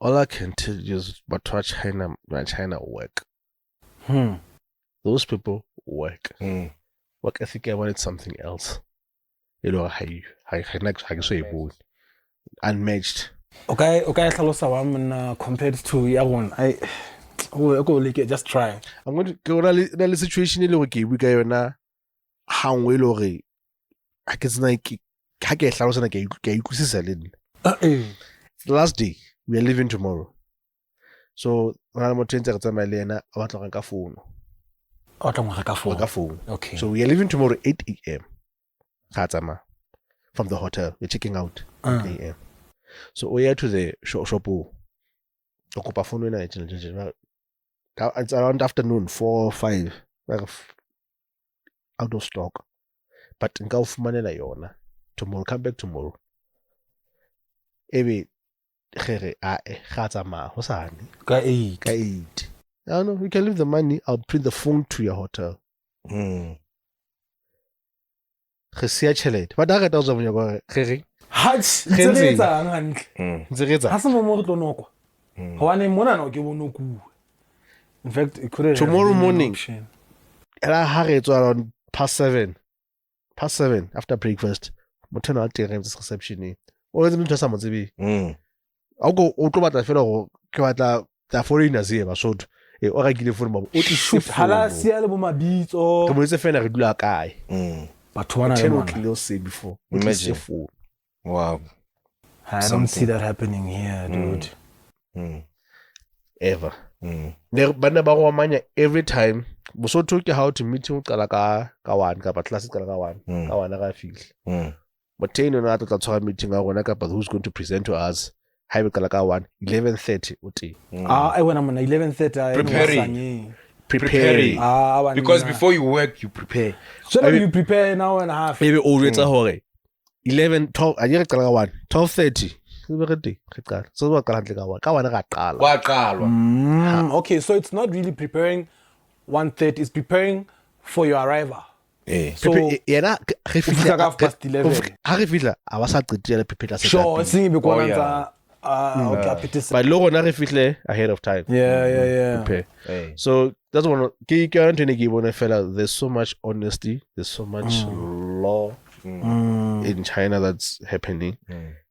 S2: All I can tell you is but China work. Those people work. Work ethic, I wanted something else. You know, I say unmatched.
S1: Okay, compared to Yawon, I go like just try.
S2: I'm going to go to the situation in okay, we go na how well I guess like I get 1,000 again. The last day, we are leaving tomorrow. So when I'm going to my lena, I want to phone.
S1: Okay.
S2: So we are leaving tomorrow 8 a.m. From the hotel. We're checking out 8 a.m. So we are to the shop. It's around afternoon, 4 or 5. Out of stock. But in Gulf Manila, tomorrow, come back tomorrow. Maybe I don't know, you can leave the money, I'll print the phone to your hotel. But I got also when you go,
S1: in fact, it could
S2: tomorrow morning, it's around past 7 after breakfast. Motel I'll take this reception. Or is it just someone to be? I'll go automatic. I feel like the foreigners here, so or I give you for my
S1: Halasia beats or
S2: come with a fan regular guy.
S1: But one
S2: I say before.
S3: Imagine. Wow.
S1: I don't see that happening here, dude.
S2: Ever. Every time. So took you how to meet you Kalaka Kawan, Kapatlas Kawan, feel. But 10 and after that meeting, I want to who's going to present to us. Hi, Kalaka 11:30.
S1: I when I'm on 11:30.
S3: Preparing. Because before you work, you prepare.
S1: So you prepare an hour and a half.
S2: Maybe always a hurry. 11, 12, I get Kalaka 12:30.
S1: Okay, so it's not really preparing 1:30, it's preparing for your arrival. So
S2: past 11.
S1: Sure, seeing because
S2: but low on ahead of time.
S1: Yeah.
S2: Prepare. So that's one there's so much honesty, there's so much law in China that's happening,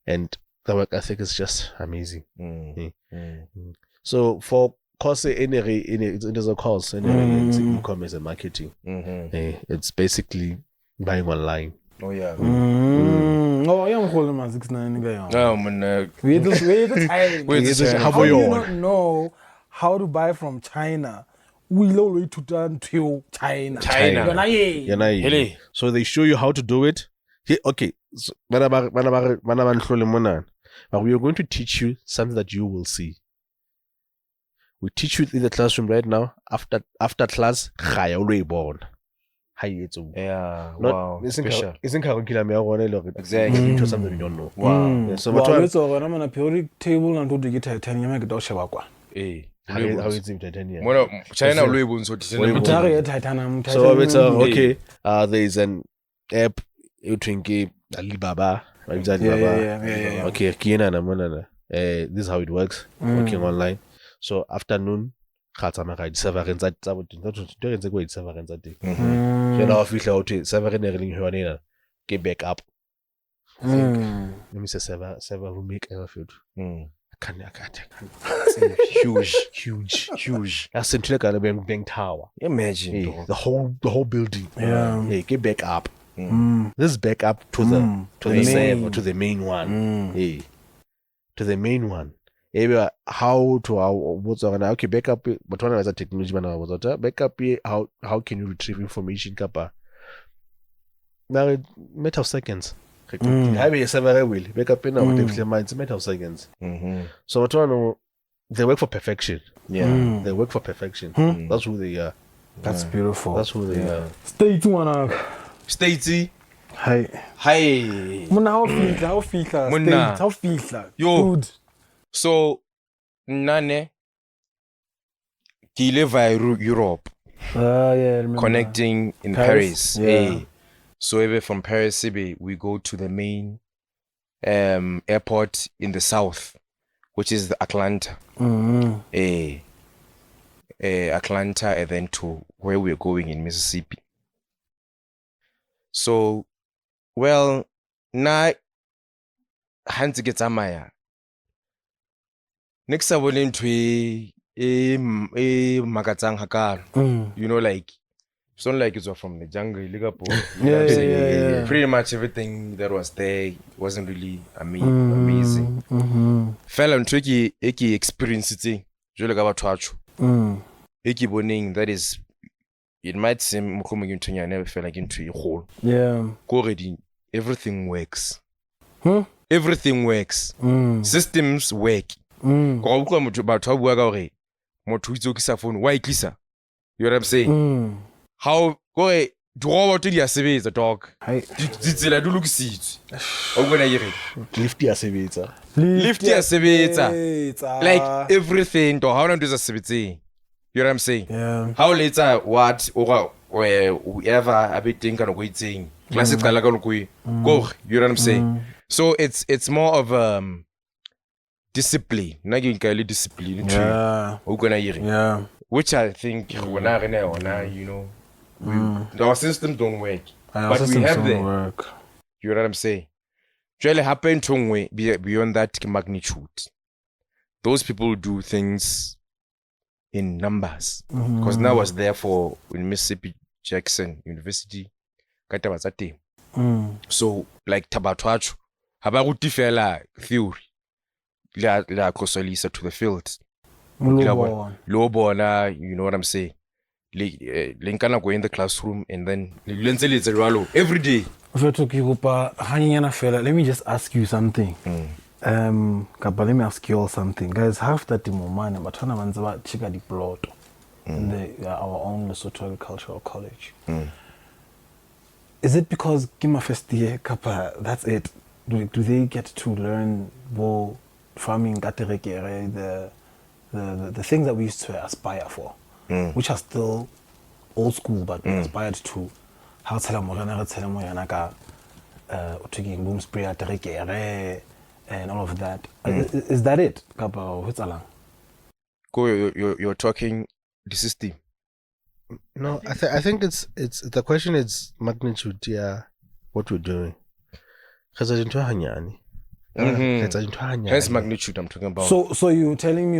S2: and the work ethic is just amazing. So for course there's a course in e-commerce and marketing. It's basically buying online.
S3: Oh yeah.
S1: Oh, I'm holding my 6'9" guy.
S3: No, man.
S1: We do
S2: How do
S1: you not know how to buy from China? We already to turn to China.
S2: So they show you how to do it. Okay. So, but we are going to teach you something that you will see. We teach you in the classroom right now. After class,
S3: Yeah,
S2: Not,
S3: wow,
S2: it's
S3: special.
S2: in curriculum ya rona le gore
S3: Exactly.
S2: into something we don't know.
S3: Wow.
S2: Yeah, so
S1: Wow,
S2: batho
S1: it's all right. I'm periodic table and do the guitar 10 years ago shaba kwa.
S2: how it's in Titania.
S3: Mona China lo ebonso
S1: Mutare ya titanium.
S2: So it's okay. There is an app you think Alibaba.
S1: Yeah.
S2: Okay, Kiena na mona. This is how it works. Working online. So afternoon khatama ga di-servereng tsa ntho re ntse go di-servereng tsa teng. So now fihla o the servereng e re leng yona ena ke backup. Let me say server will make ever field. Huge. That's in Trinidad Bank Tower.
S3: Imagine dog.
S2: The whole building.
S1: Yeah.
S2: Get back up. This is back up to the server, to the main one. Hey. To the main one. How to what's on okay, backup but one as a technology man was backup how can you retrieve information kapa? Now matter of seconds. Have a server will backup in our it's a matter of seconds. So what one they work for perfection.
S3: Yeah.
S2: They work for perfection. That's who they are.
S1: That's beautiful.
S2: That's who they are.
S1: Stay tuned.
S3: Statey.
S1: Hi. Muna how fihla.
S3: Yo.
S1: Good.
S3: So nane ki live via Europe
S1: Yeah, I remember.
S3: connecting in
S1: Paris,
S3: Paris.
S1: yeah.
S3: So even from Paris we go to the main airport in the south, which is the Atlanta. Atlanta, and then to where we're going in Mississippi. So, well, na hanti ke tsamaya. Next I will into a makatsang hakalo. You know, like it's not like it's from the jungle, Liverpool.
S1: Yeah.
S3: Pretty much everything that was there wasn't really amazing. Fell on tricky eki experience it. Jole ka batho acho. Eki boning that is, it might seem I never felt like into a hole.
S1: Yeah.
S3: Already everything works. Everything works. Systems work. Go utlwa motho batho ba bua ka hore motho itse o kisa phone why tlisa. You know what I'm saying? How go robot di a sebetsa dog. Ditsela di lokisitswe. O bona yere.
S2: Lift ya sebetsa.
S3: Lift ya sebetsa. Like everything dog. How not is a sebetseng. You know what I'm saying?
S1: Yeah.
S3: How later what or whoever a bit think kind of waiting. Classic go, you know what I'm saying? So it's more of discipline. Nagin discipline.
S1: Yeah. Yeah.
S3: Which I think you know, our systems don't work. But we have them. You know what I'm saying? Really happen to beyond that magnitude. Those people do things in numbers. Because now I was there in Mississippi Jackson University. So like Tabatwacho, habaruti fela theory. La kosolisa to the field. Low bona, you know what I'm saying? Linkana go in the classroom and then every day.
S1: Let me just ask you something. Let me ask you all something. Guys, half that in my mind, but when I'm about chica plot in our own Lesotho Agricultural College. Is it because Gima first year, Kappa, that's it? Do they get to learn more farming, the things that we used to aspire for, which are still old school, but we aspired to? How boom spray and all of that. Is that it?
S3: You're talking the system.
S2: No, I think it's the question is magnitude. Yeah, what we're doing. Hence
S3: magnitude I'm talking about.
S1: So you're telling me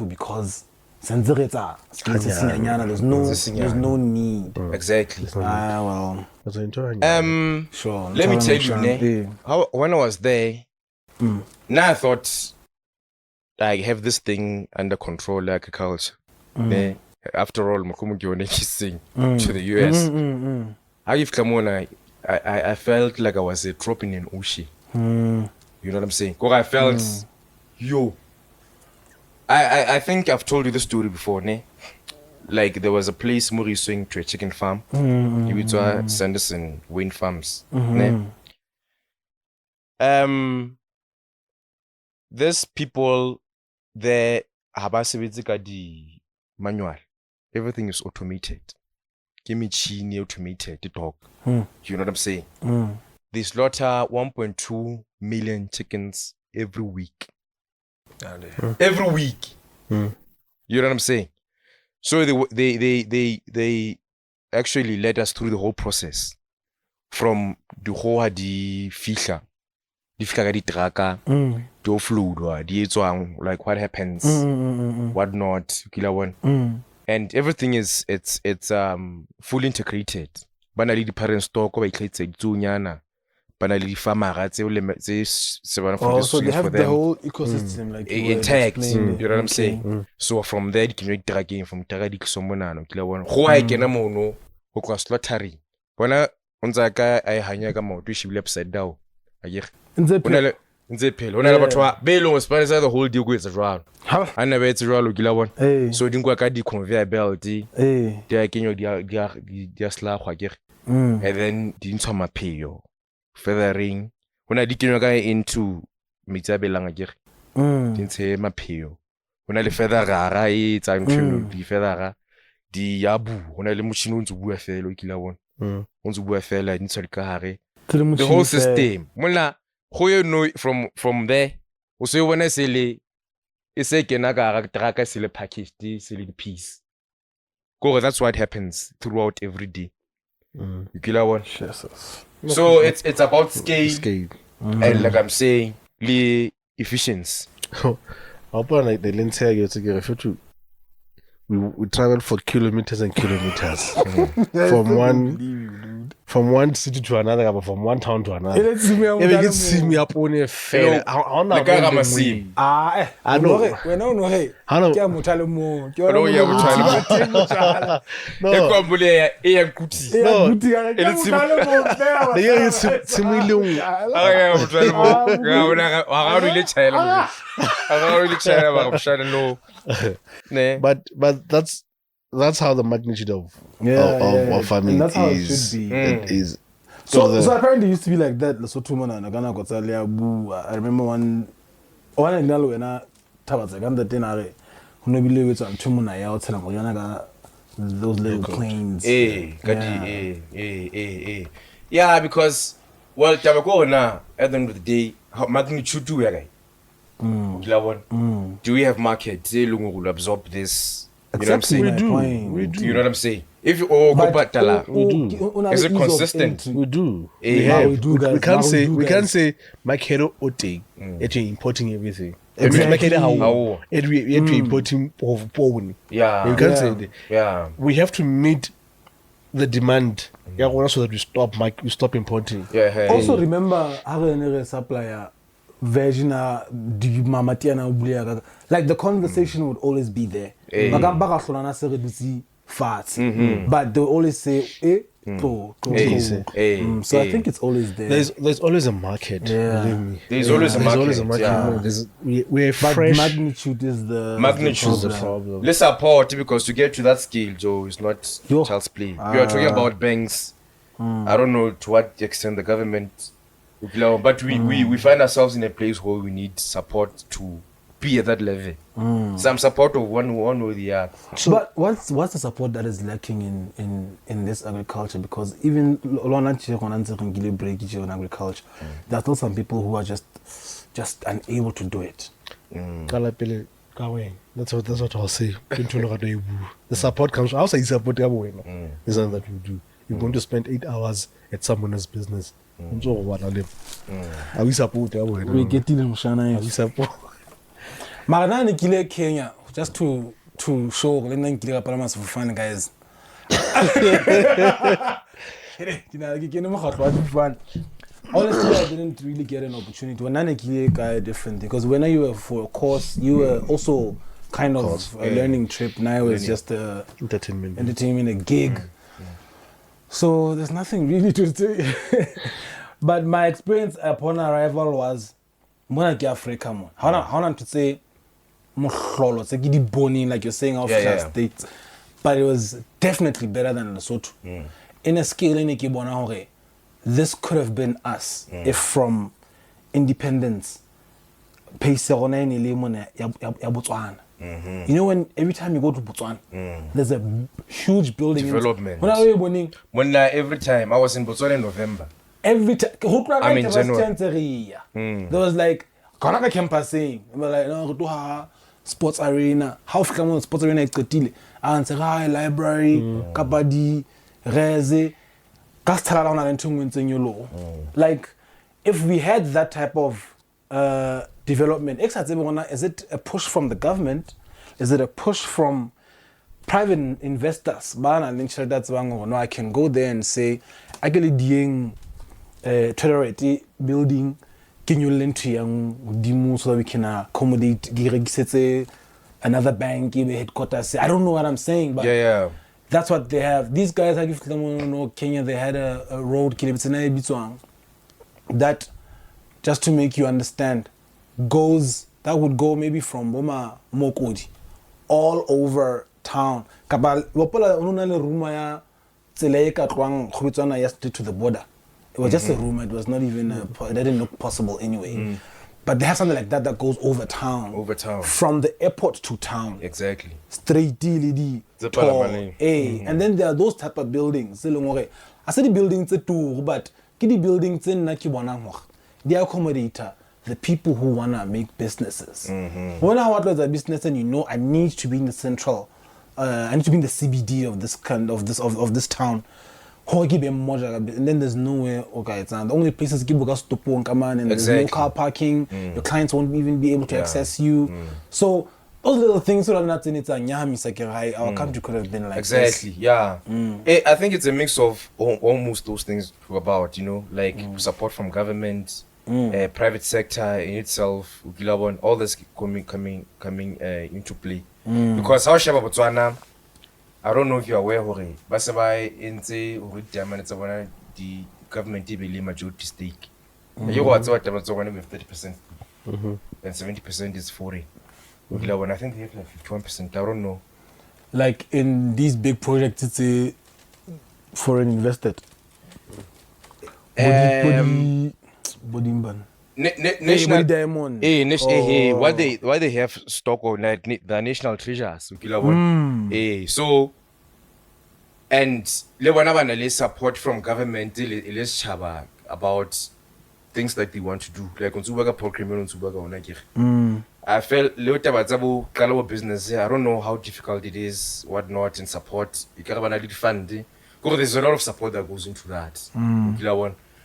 S1: because there's no need.
S3: Exactly.
S1: Well.
S3: Sure. Let me tell you, when I was there, now I thought I have this thing under control, like agriculture. After all, Makumu sing to the US. I give Kamona, I felt like I was a drop in an ocean. You know what I'm saying? Because I felt, I think I've told you the story before, ne? like there was a place Muri swing to a chicken farm. You would Sanderson Wind Farms. There's people there the manual. Everything is automated. Give me chini automated to talk. You know what I'm saying? They slaughter 1.2 million chickens every week. Every week. You know what I'm saying? So they actually led us through the whole process. From the whole di fisher, di traka, to fluid, like what happens, what not, killer one. And everything is it's fully integrated. Banally the parents talk about it, banally farmer
S1: so they have the whole ecosystem like
S3: intact. You know what I'm saying? So from there you can make dragging from Tagadik Somonano, killer one. Who I can amono who slaughtering. When I hanya kama utuishi upside down. Nzepelo ona batho belo Spanish the whole deal goes around. Ana betsi jwalo kila bona. So dingwa ka di conveyor belt. Dia kenyo dia slagwa ke. And then di ntshwa mapheo. Feathering. Ona di kenyo ka into mitsabelanga ke. Di ntshe mapheo. Ona le featherara e tsa ntshino di feathera di yabu. Ona le motšhini o ntse bua fela kila bona. The whole system. Who you know from there? So when I say it's like a package, the piece. That's what happens throughout every day. You kill one. So it's about scale. And like I'm saying, the efficiency.
S2: Like the lens here, you refer to. We travel for kilometers and kilometers from one city to another, but from one town to another.
S1: Let's see me
S2: up on a fair. I know.
S1: We know. Hey, kia mutalo mo.
S3: No.
S2: But that's how the magnitude of farming
S1: that's how
S2: is.
S1: It should be.
S2: It is.
S1: So apparently it used to be like that. I remember one ignalo ena tabatsa ganda tenare hunobile wetsa nthumuna ya otsela go yana those little planes.
S3: Yeah, because well tabako na at the end of the day how magnitude do we do we have market they will absorb this? You know what I'm saying?
S2: We do.
S3: You know what I'm saying? If you we do. Is it consistent?
S2: We do.
S1: We do, guys.
S2: We can't say Makero Ote at importing everything.
S1: Exactly.
S2: We're importing porn.
S3: Yeah.
S2: You can't say that.
S3: Yeah.
S2: We have to meet the demand. So that we stop importing.
S3: Yeah.
S1: Also remember our supplier Vagina like the conversation would always be there. But they'll always say so I think it's always there.
S2: There's always a market.
S3: There's always a market.
S2: Yeah. We're
S1: but
S2: fresh.
S1: Magnitude is the
S2: problem.
S3: Let's support because to get to that scale, Joe, is not child's play. We are talking about banks. I don't know to what extent the government. But we find ourselves in a place where we need support to be at that level. Some support of one or the other.
S1: So, but what's the support that is lacking in this agriculture? Because even in agriculture, there are still some people who are just unable to do it.
S2: That's what I'll say. The support comes. I'll say support. It's not that we do. You're going to spend 8 hours at someone's business. We support.
S1: We get in
S2: we support.
S1: Marana Kile Kenya just to show Lennon Kila Palamas for fun, guys. Honestly, I didn't really get an opportunity. When I guy different because when you were for a course, you were also kind of a learning trip. Now it's just a entertainment, a gig. So there's nothing really to say. But my experience upon arrival was Monarchy Africa. How not to say Mohlolo, like you're saying, of state. but it was definitely better than Lesotho. In a scale in Ikibona, this could have been us if from independence, you know, when every time you go to Botswana, there's a huge building.
S3: Development.
S1: When
S3: Every time I was in Botswana in November.
S1: Every time,
S3: I'm in January.
S1: There was like, Kanaka campusing. We were like, no, to ha sports arena. How come sports arena is kotile? Answer hi library, kabadi, reze, kastarala na ntungwe Like, if we had that type of development, is it a push from the government? Is it a push from private investors? No, I can go there and say, I can do tolerate building, can you lend to young so that we can accommodate another bank, headquarters. I don't know what I'm saying, but that's what they have. These guys, I give them Kenya, they had a road that, just to make you understand, that would go maybe from Boma Mokodi all over town. Kabal Wapala Ununale Rumaya Tseleka Twang yesterday to the border. It was just a rumor. It was not even it didn't look possible anyway. But they have something like that that goes over town.
S3: Over town.
S1: From the airport to town.
S3: Exactly.
S1: Straight D, tall, and then there are those type of buildings. I said the buildings too, but the buildings in Nakibwana, they accommodate the people who wanna make businesses. When I want a business, and you know, I need to be in the central, I need to be in the CBD of this town. And then there's nowhere. Okay, it's the only places people got stop and come on, and there's no car parking. Your clients won't even be able to access you. So those little things are not in it. Our country could have been like
S3: exactly.
S1: This.
S3: Yeah. I think it's a mix of almost those things about, you know, like support from government, private sector in itself, all this coming into play. Because how Shaba Botswana, I don't know if you're aware, Hori, but the government is a majority stake. You got what with 30%, and 70% is foreign. I think they have like 51%. I don't know.
S1: Like in these big projects, it's a foreign invested.
S3: National
S1: diamond.
S3: Why they have stock of like the national treasures? So and le support from government let's chaba about things that they want to do. Like on Zubaga program on Zubaga I felt little business. I don't know how difficult it is, whatnot, and support. You can't fund. Because there's a lot of support that goes into that.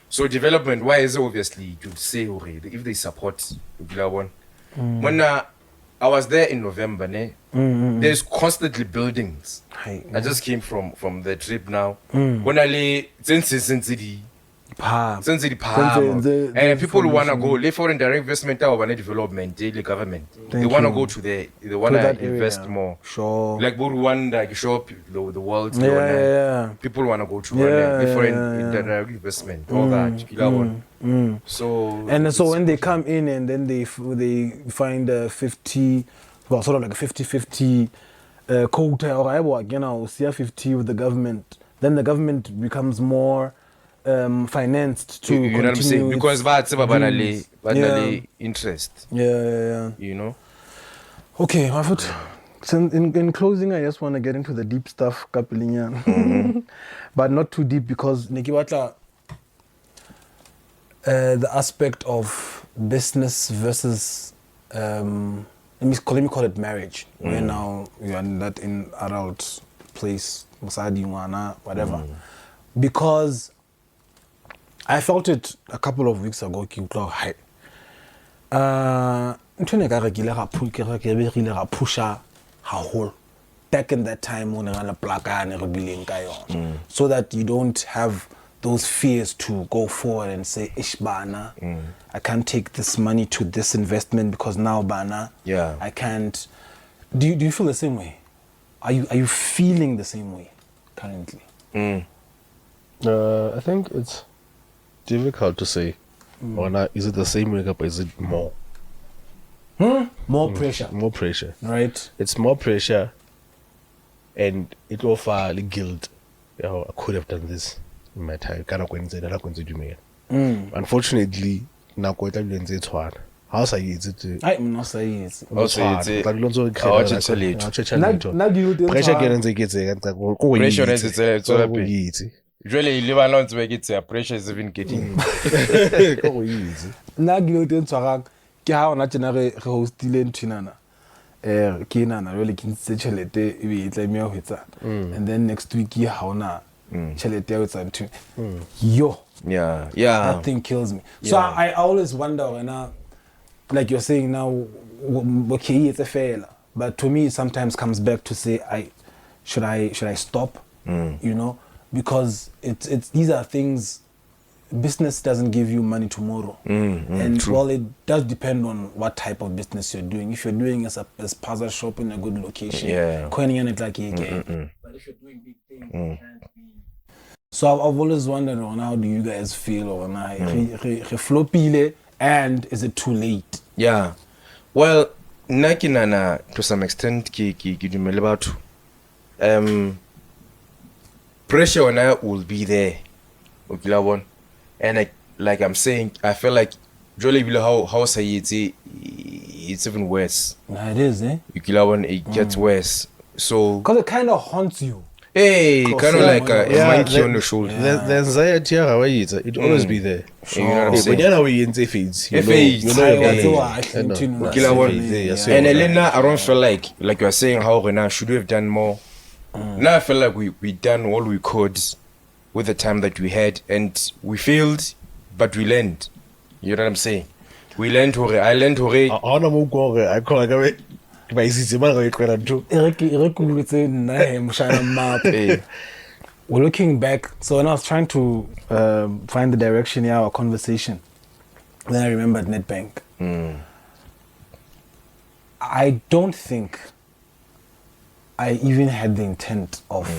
S3: So development wise, obviously, you say if they support when I was there in November, there's constantly buildings. I just came from the trip now. When I lay and people wanna go. They foreign direct investment or development, the government. They wanna go to there. They wanna invest more.
S1: Sure.
S3: Like Rwanda, you show up the world. People wanna go to foreign direct investment. All that.
S1: So when they come in and then they find 50, well, sort of like a 50-50 quota or again, I'll see 50 with the government. Then the government becomes more financed to
S3: you know what I'm saying? Because that's interest.
S1: Yeah.
S3: You know?
S1: Okay, in closing, I just want to get into the deep stuff, Kapilinyan. But not too deep because Nikiwatla, the aspect of business versus, let me call it marriage. Where now you are not in adult place, Musadi, Wana, whatever. Because I felt it a couple of weeks ago. Back in that time, so that you don't have those fears to go forward and say, Ishbana, I can't take this money to this investment because now, Bana, I can't. Do you feel the same way? Are you feeling the same way currently?
S2: I think it's difficult to say. Or not, is it the same makeup or is it more?
S1: More pressure.
S2: More pressure.
S1: Right.
S2: It's more pressure. and it will far like guilt. You know, I could have done this in my time. Unfortunately, now quite a little bit hard. How's I use it?
S1: I'm not saying it.
S3: Also, it's
S2: Like lots of
S3: pressure gets it's all up. Usually, you live alone to make it pressure is even getting.
S1: Nna ke yo teng tshwarang ke ha ona tjena re hostile nthinana ke nana really ke ntse tšhelete e be e tlameya ho etsa and then next week ha ona tšhelete ya ho etsa ntho yo
S3: Yeah.
S1: that thing kills me. So I always wonder when like you're saying now, okay, it's a failure, but to me it sometimes comes back to say should I stop, you know, because it's these are things. Business doesn't give you money tomorrow, and
S3: true.
S1: well, it does depend on what type of business you're doing. If you're doing as puzzle shop in a good location, coining it like again. But if you're doing big things, it can't be. So I've always wondered on how do you guys feel on flopile, and is it too late?
S3: Yeah. Well, nakinana to some extent ki dumele batho. Pressure on her will be there. Okay, and like I'm saying, I feel like jolly how say it's even worse.
S1: Nah, it is, eh?
S3: It gets worse. So
S1: because it kind of haunts you.
S3: Hey, kind of like a monkey on the shoulder.
S2: The anxiety, it always be there.
S3: You know what I'm saying?
S2: When you're in the feeds, you know
S3: and Elena, I don't feel like you are saying how Rena should we have done more. Now I feel like we done all we could with the time that we had, and we failed, but we learned. You know what I'm saying? We learned. I learned.
S1: We're looking back. So when I was trying to find the direction in our conversation, then I remembered Nedbank. I don't think I even had the intent of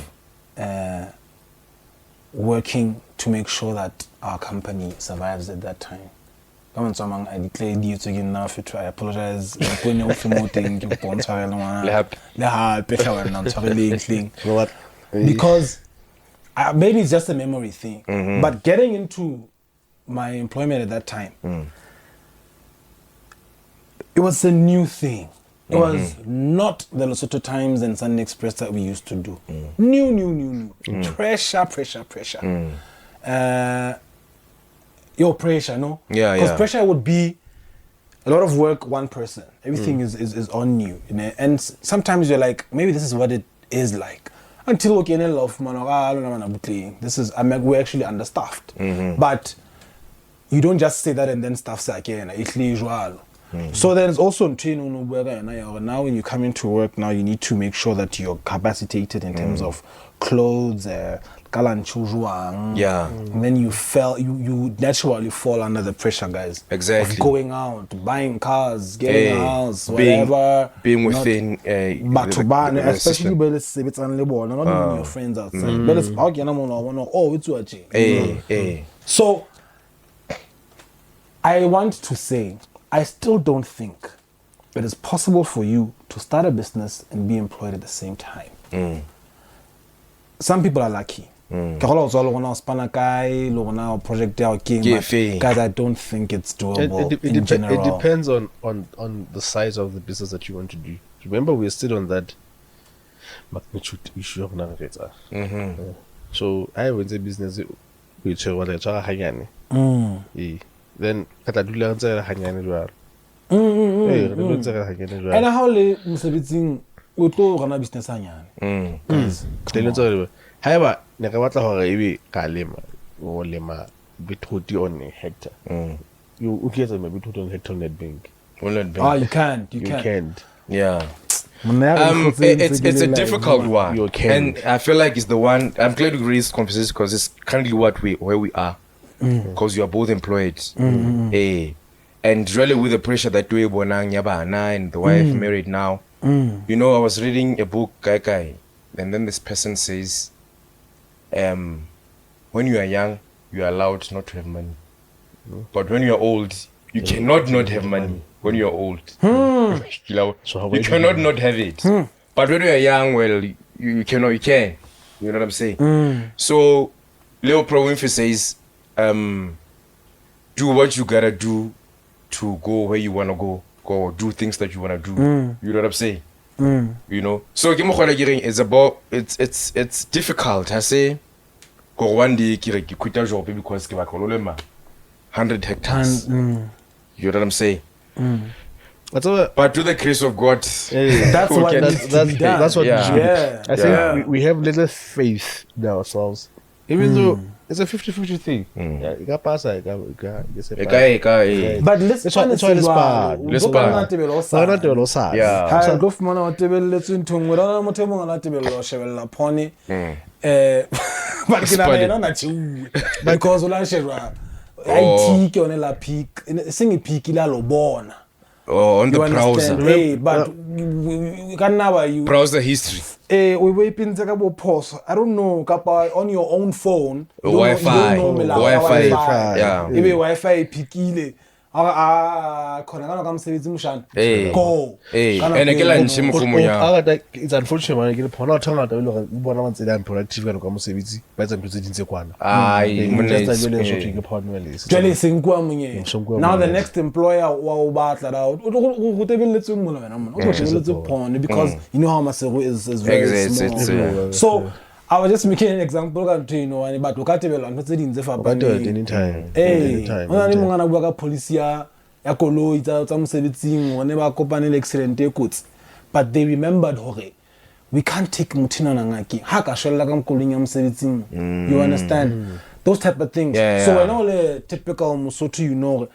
S1: working to make sure that our company survives at that time. I declared you to enough to I apologize. Because maybe it's just a memory thing. But getting into my employment at that time, it was a new thing. It was not the Lesotho Times and Sunday Express that we used to do. New. Pressure. Your pressure, no?
S3: Yeah.
S1: Because pressure would be a lot of work, one person. Everything is on you, you know? And sometimes you're like, maybe this is what it is like. Until we're actually understaffed. But you don't just say that and then staffs again. So there's also now when you come into work now, you need to make sure that you're capacitated in terms of clothes, and then you naturally fall under the pressure, guys.
S3: Exactly.
S1: Of going out, buying cars, getting a house, whatever.
S3: Being within
S1: especially when it's not even your friends outside. But it's So I want to say, I still don't think it is possible for you to start a business and be employed at the same time. Some people are lucky. Guys, I don't think it's doable.
S2: It depends on the size of the business that you want to do. Remember, we're still on that magnitude issue of navigator. So I went to business which was a hangani. Then katadula ntsela hanyane jwalo.
S1: And how le mosebetsing o tlo rana business hanyane.
S2: However, ne ka batla hore ebe ka lema o lema beetroot on a hectare. You get a beetroot on hectare Nedbank.
S1: You can't.
S3: Yeah. It's a difficult one.
S2: You can.
S3: And I feel like it's the one. I'm glad we raised conversation because it's currently where we are. Because you are both employed. And really with the pressure that we were and the wife married now. You know, I was reading a book, Kai, and then this person says, when you are young, you are allowed not to have money. But when you are old, you cannot not have money when you are old.
S2: So
S3: you cannot not have it. But when you are young, well, you can. You know what I'm saying? So Leo Pro Winfrey says, do what you gotta do to go where you wanna go do things that you wanna do. You know what I'm saying? You know. So it's about it's difficult. I say, go one day ki quit a job because ke ba 100 hectares. You know what I'm saying? But to the grace of God,
S1: that's what needs to be done.
S2: That's what
S1: Yeah.
S2: I think we have little faith in ourselves, even though it's a 50-50 thing. You got pass,
S1: But let's honestly,
S2: let's part.
S1: Yeah. Go for man table let's into ngora mo temo ngala table shebella pony. But kina na chi because ula shebra IT ke ona la peak sing peak ila lo bona.
S3: Oh, on the browser.
S1: Hey, but we can never you
S3: browser history.
S1: We wait in the pause. I don't know, kapa on your own phone.
S3: Wi-Fi.
S1: Yeah. Maybe Wi-Fi pikile. Konagano kam sebetsi mushana. Go.
S3: And again nshimukhumo ya.
S2: It's unfortunate when you get phone thanga ta lo bona ba tsela productive ka ka mosebetsi ba tsa ntse dintse kwana.
S1: Jale sengkwa munye. Now the next employer wa batla ra go tebeletse mona wena mona. O go tebeletse phone because you know how Maseru is very small. So I was just making an example that you know but ukatebelwa ntse dintse fa ba
S2: anytime.
S1: Ona ni mongana bua ka police ya koloi tsa mosebetsing one ba kopane le accident e kotsi but they remembered hore we can't take muthina na ngaki ha ka shwella ka mkolong ya mosebetsing. You understand those type of things. So when all the typical Mosotho, you know,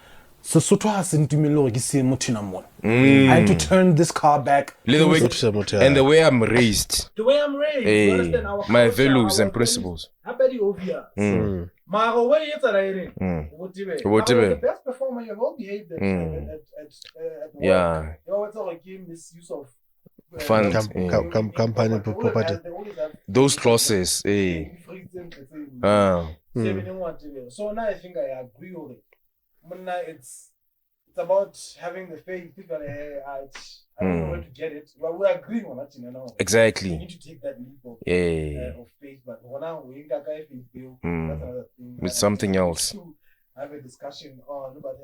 S1: Sesotho has intimelo ke se muthina mona. I had to turn this car back.
S3: And the way I'm raised.
S4: You understand our
S3: my
S4: culture,
S3: values
S4: our
S3: and principles.
S4: Very obvious. Maro way it's already. The best performer you've all behaved at work.
S3: Yeah.
S4: You always give misuse of
S3: Fund.
S2: Company property.
S3: Those clauses.
S4: So now I think I agree with it. It's about having the faith. I don't know where to get it. Well, we agree on that, you know.
S3: Exactly.
S4: You need to take that leap of faith. But now we ain't got faith. That's another thing.
S3: With something else.
S4: To have a discussion on, but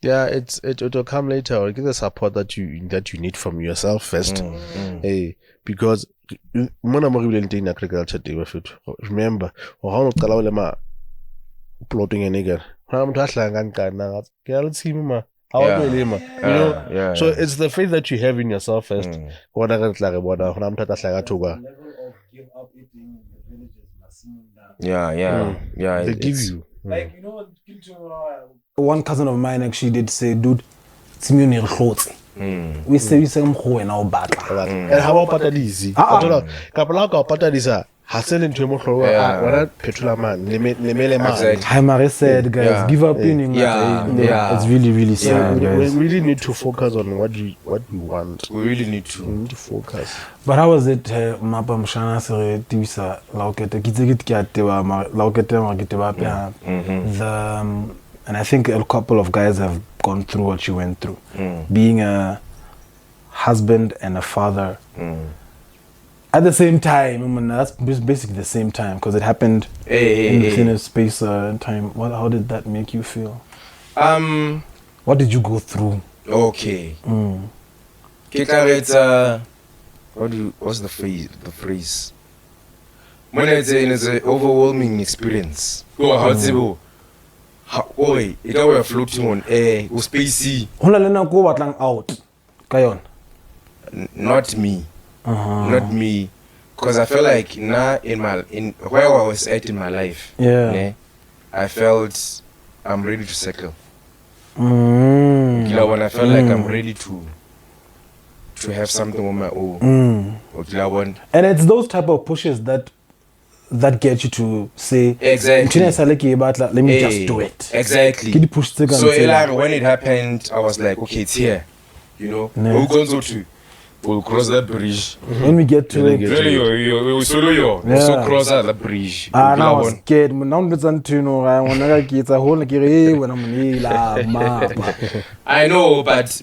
S2: yeah, it will come later. Or get the support that you need from yourself first. Because remember, plotting a nigger. So it's the faith that you have in yourself first.
S4: level of give up eating in the villages.
S2: They give you.
S4: Like, you know,
S1: One cousin of mine actually did say, dude, it's me on your clothes. We say we say now bad.
S2: And how about that easy? Hassle into more petrol man.
S1: Hi Marie said, guys, give up in it's really, really sad, guys.
S2: We really need to focus on what we want.
S3: We really need to.
S2: We need to focus.
S1: But how was it, Mmapa Mshana Sere Tibisa Laukete Kiteba Laukete and I think a couple of guys have gone through what you went through. Being a husband and a father. At the same time, I mean, that's basically the same time because it happened within a space time. How did that make you feel? What did you go through?
S3: Okay. What's the phrase? When it's an overwhelming experience. It was floating on air. It was spacey.
S1: Out. Kayon.
S3: Not me. Not me, because I felt like now in where I was at in my life, I felt I'm ready to settle. When I felt like I'm ready to have something on my own.
S1: And it's those type of pushes that get you to say,
S3: exactly.
S1: Let me just do it.
S3: Exactly. So when it happened, I was like, okay, it's here. You know, we'll cross that bridge.
S1: When we get to it.
S3: Really, you so cross the bridge.
S1: Now I was scared. Now I'm not to know. I want to get a whole when I'm
S3: I know, but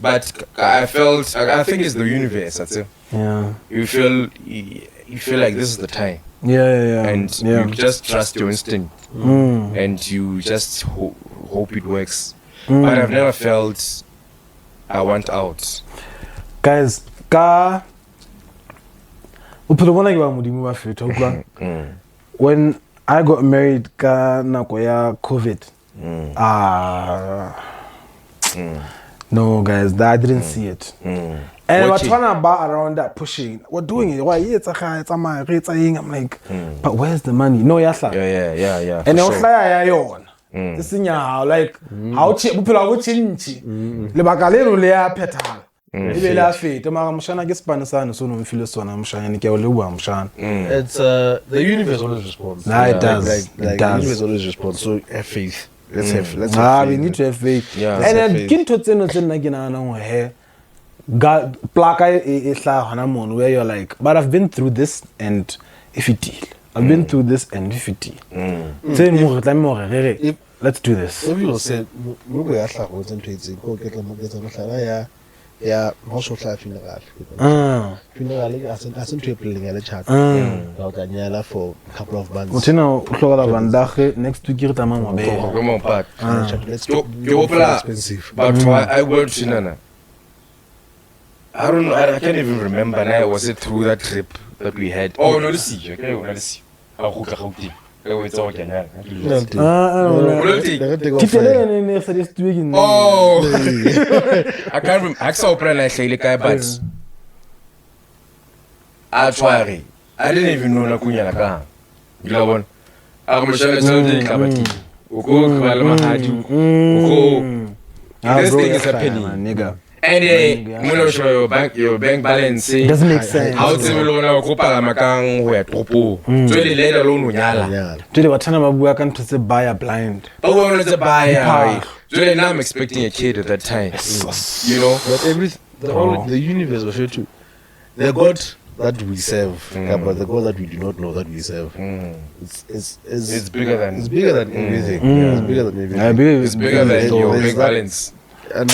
S3: I think it's the universe. That's it.
S1: Yeah.
S3: You feel like this is the time.
S1: Yeah.
S3: And you just trust your instinct. And you just hope it works. But I've never felt I want out.
S1: Guys, when I got married, COVID. No, guys, I didn't see it. And we're trying about around that pushing. We're doing it. Why? It's I'm like, but where's the money? No, yes, sir.
S3: Yeah.
S1: And also, this is like how people are watching. Le bakalero le a petal. Ebe la fete mara mshana ke Spanish so no mfile sona mshana ke o lewa mshana.
S2: It's the universe always responds.
S1: Nah, it does.
S2: The universe always responds. So have faith. Let's have faith.
S1: We need to have faith.
S3: Yeah.
S1: And then kinto tsena ke na no he God plaka e hla hona mon where you're like, but I've been through this and if it deal. I've been through this and if it deal. Let's do this.
S2: Some people said, "Mugo ya hla go tsentse go ke tla mo ke tsa mohlala ya ho so hla funeral." Funeral a sent to April ngale chat. Ba ka nyala for a couple of months.
S1: Uthina uhlokala bandage next week ke tama mo be.
S2: Let's
S3: expensive. But I went to Nana. I don't know. I can't even remember now. Was it through that trip that we had? Oh, no, this is okay. No, this is. Oh, I can't remember. I saw plan I say like but I try. I didn't even know na kunya ka. You know I'm showing something kabati. Uko kwala mahadi. Uko. This thing is happening, nigga. And I'm gonna show your bank balance.
S1: Doesn't make sense.
S3: How to know go makang we topo. So the later loan nyala.
S1: Today what time I can to buy a blind.
S3: But we want to buy. So now I'm expecting a kid at that time. You know,
S2: but the universe will show you. The God that we serve, but the God that we do not know that we serve, it's bigger than everything. It's bigger than everything.
S3: It's bigger than your bank balance.
S2: It's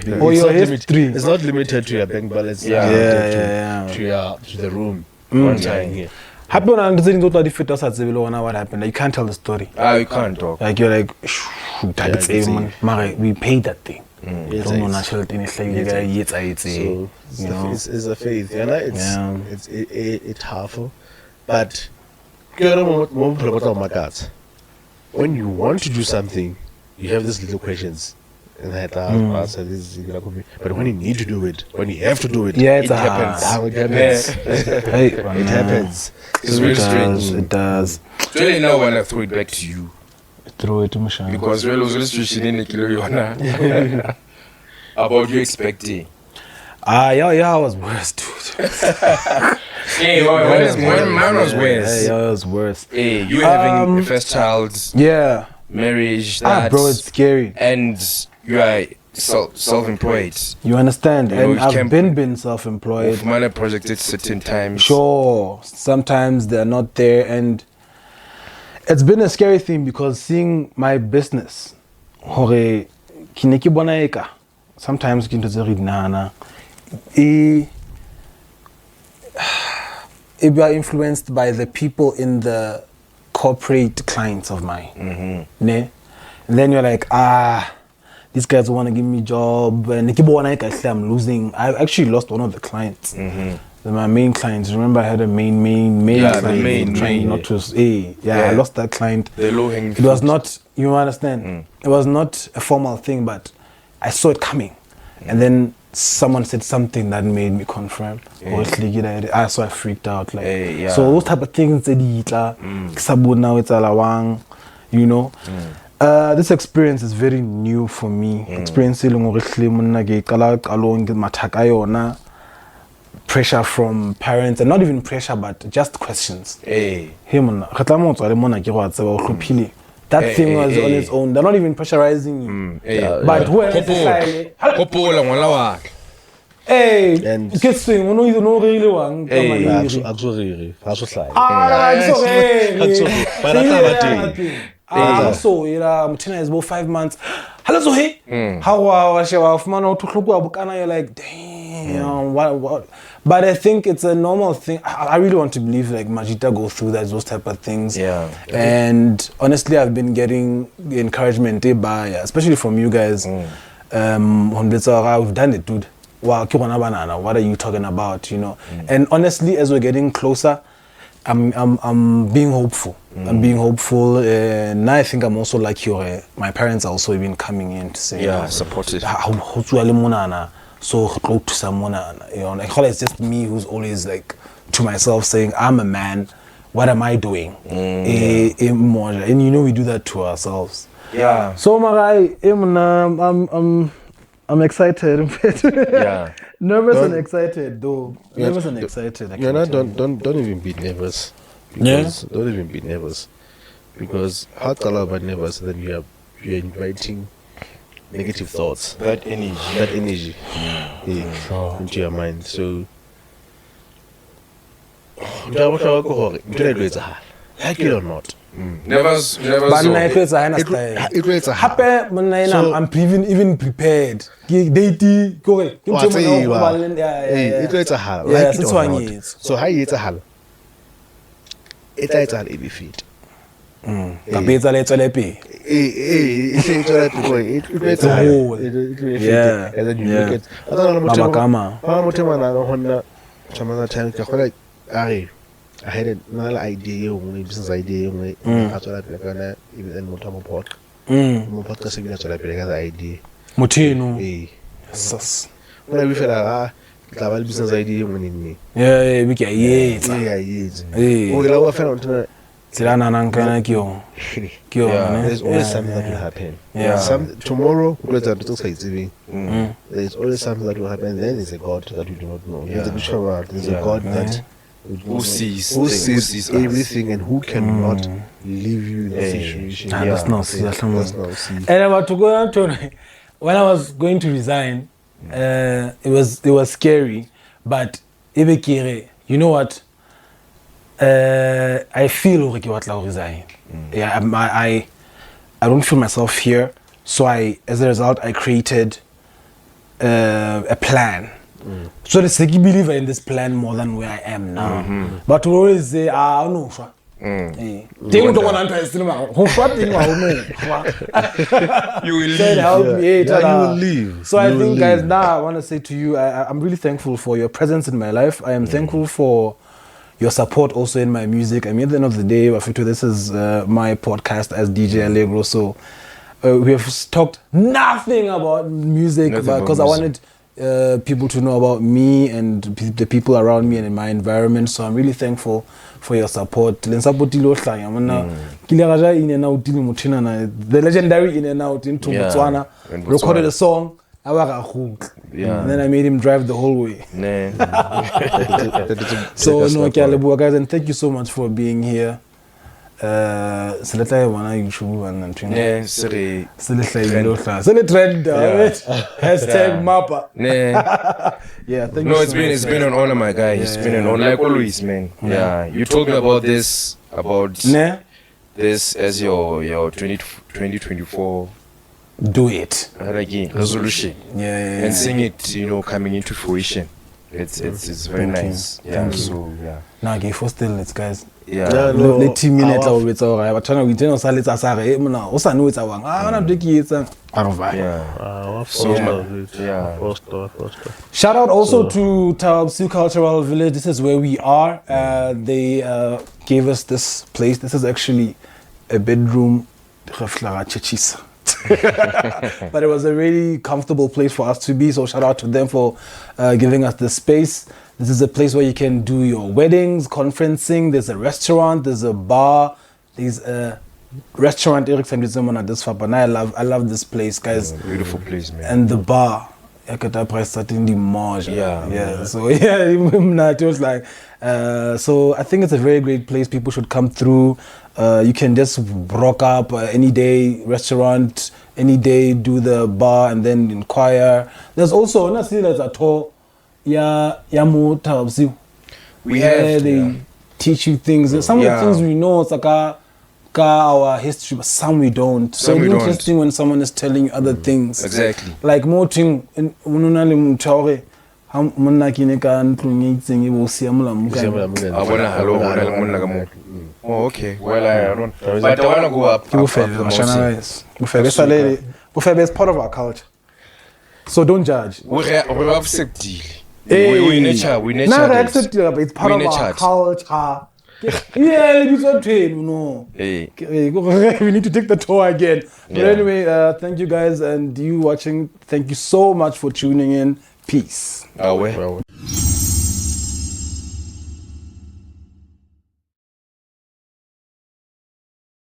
S2: bigger.
S1: Oh, your history.
S2: It's not limited to your bank balance.
S1: To
S2: the room. One time here.
S1: Happen and the what happened. You can't tell the story.
S3: You can't talk.
S1: Like you're like, we paid that thing. Don't know natural thing. It's like
S2: it's a faith. It's harmful, but when you want to do something, you have these little questions. And I had to answer this, but when you need to do it, when you have to do it,
S1: it
S2: happens. It happens.
S3: It's really strange.
S1: It does.
S3: So really now when I throw it back to you.
S1: Throw it to Michelle.
S3: Because we was restriction in the kilo about you expecting.
S1: I was worse, dude.
S3: Hey, mine was worse.
S1: It was worse.
S3: Hey, you having the first child.
S1: Yeah.
S3: Marriage.
S1: Bro, it's scary.
S3: And you are self-employed.
S1: You understand? And I've been self-employed.
S3: Money projected certain times. Sure.
S1: Sometimes they're not there, and it's been a scary thing because seeing my business, sometimes if you are influenced by the people in the corporate clients of mine, and then you're like, these guys want to give me a job, and I'm losing. I actually lost one of the clients. My main clients. Remember, I had a main client. I lost that client.
S3: The low-hanging
S1: fruit. It was not. You understand? It was not a formal thing, but I saw it coming, and then someone said something that made me confirm. So I freaked out. So those type of things, you know. This experience is very new for me. Pressure from parents, and not even pressure, but just questions. That thing was on its own. They're not even pressurizing you. But whoever Hey,
S2: And-
S1: Kingsway, you know really one.
S3: Hey.
S2: Absolutely.
S1: So Mutina is about 5 months. Hello, so hey, how was your man to look at? You're like, damn, what? But I think it's a normal thing. I really want to believe like Majita go through that, those type of things.
S3: Yeah.
S1: And honestly, I've been getting encouragement by, especially from you guys. We've done it, dude. What are you talking about? You know. And honestly, as we're getting closer, I'm being hopeful. I'm being hopeful. Now I think I'm also like your. My parents are also even coming in to say,
S3: supportive.
S1: So close to someone, you know. Like, it's just me who's always like to myself saying, I'm a man. What am I doing? And you know, we do that to ourselves.
S3: Yeah.
S1: So Marai, I'm excited.
S3: Yeah.
S1: Nervous and excited though. Nervous and excited.
S2: Don't even be nervous. Because don't even be nervous. Because how about nervous, then you're inviting negative thoughts.
S3: That energy.
S2: Into your mind. So like it or not.
S3: Never so.
S1: I'm even prepared.
S2: So how you it's all every feet.
S1: Yeah.
S2: And then you look at I had another idea, business idea, even more podcast idea.
S1: Mutino.
S2: When we feel business idea,
S1: Yeah, we can
S2: there's always something that will happen. Tomorrow, there's always something that will happen. Then there's a God that we do not know. There's a God that
S3: who sees
S2: everything and who cannot leave you in a situation.
S1: That's not see.
S2: And
S1: And about to go on to when I was going to resign, it was scary, but you know what? I feel like I resign. Yeah, I don't feel myself here, so as a result I created a plan. So the second believer in this plan more than where I am now. But we always say, no. You will
S2: leave.
S1: So I think, guys, now I want to say to you, I'm really thankful for your presence in my life. I am thankful for your support also in my music. I mean, at the end of the day, this is my podcast as DJ Allegro. So we have talked nothing about music because I wanted people to know about me and the people around me and in my environment. So I'm really thankful for your support. The legendary In and Out into Botswana recorded a song. And then I made him drive the whole way. So no, guys, and thank you so much for being here. Hashtag Mmapa. Yeah, thank you.
S3: No, it's been an honor, my guy. It's been an honor, like always, man. Yeah, you told me about this as your 2024.
S1: Do it.
S3: Resolution.
S1: Yeah.
S3: And seeing it, coming into fruition. It's very nice. Yeah. So yeah.
S1: Now okay, for still let's guys.
S3: Yeah.
S1: Le team minutes are with all right. But trying to get on solid asare. Now, also know it's a one. I'm breaking it.
S3: Yeah.
S1: Shout out also to ThabaBosiu Cultural Village. This is where we are. They gave us this place. This is actually a bedroom. But it was a really comfortable place for us to be, so shout out to them for giving us the space. This is a place where you can do your weddings, conferencing. There's a restaurant, there's a bar, there's a restaurant. Eric sent me at this but I love this place, guys.
S3: Beautiful place, man.
S1: And the bar. Yeah. So yeah, it was like so I think it's a very great place. People should come through. You can just rock up any day, restaurant, any day, do the bar and then inquire. There's also, not see there's a tour. mo ThabaBosiu.
S3: We have
S1: they teach you things. Some of the things we know, it's like our history, but some we don't. So it's interesting when someone is telling you other things.
S3: Exactly.
S1: Like more thing,
S3: Oh, okay. Well, I don't. But I want to go up.
S1: It's part of our culture. So don't judge.
S3: We accept it. We nature.
S1: Not accept it, but it's part of our culture. Yeah, it's not train, you know.
S3: Hey.
S1: We need to take the tour again. But anyway, thank you guys, and you watching. Thank you so much for tuning in. Peace.
S3: Awe.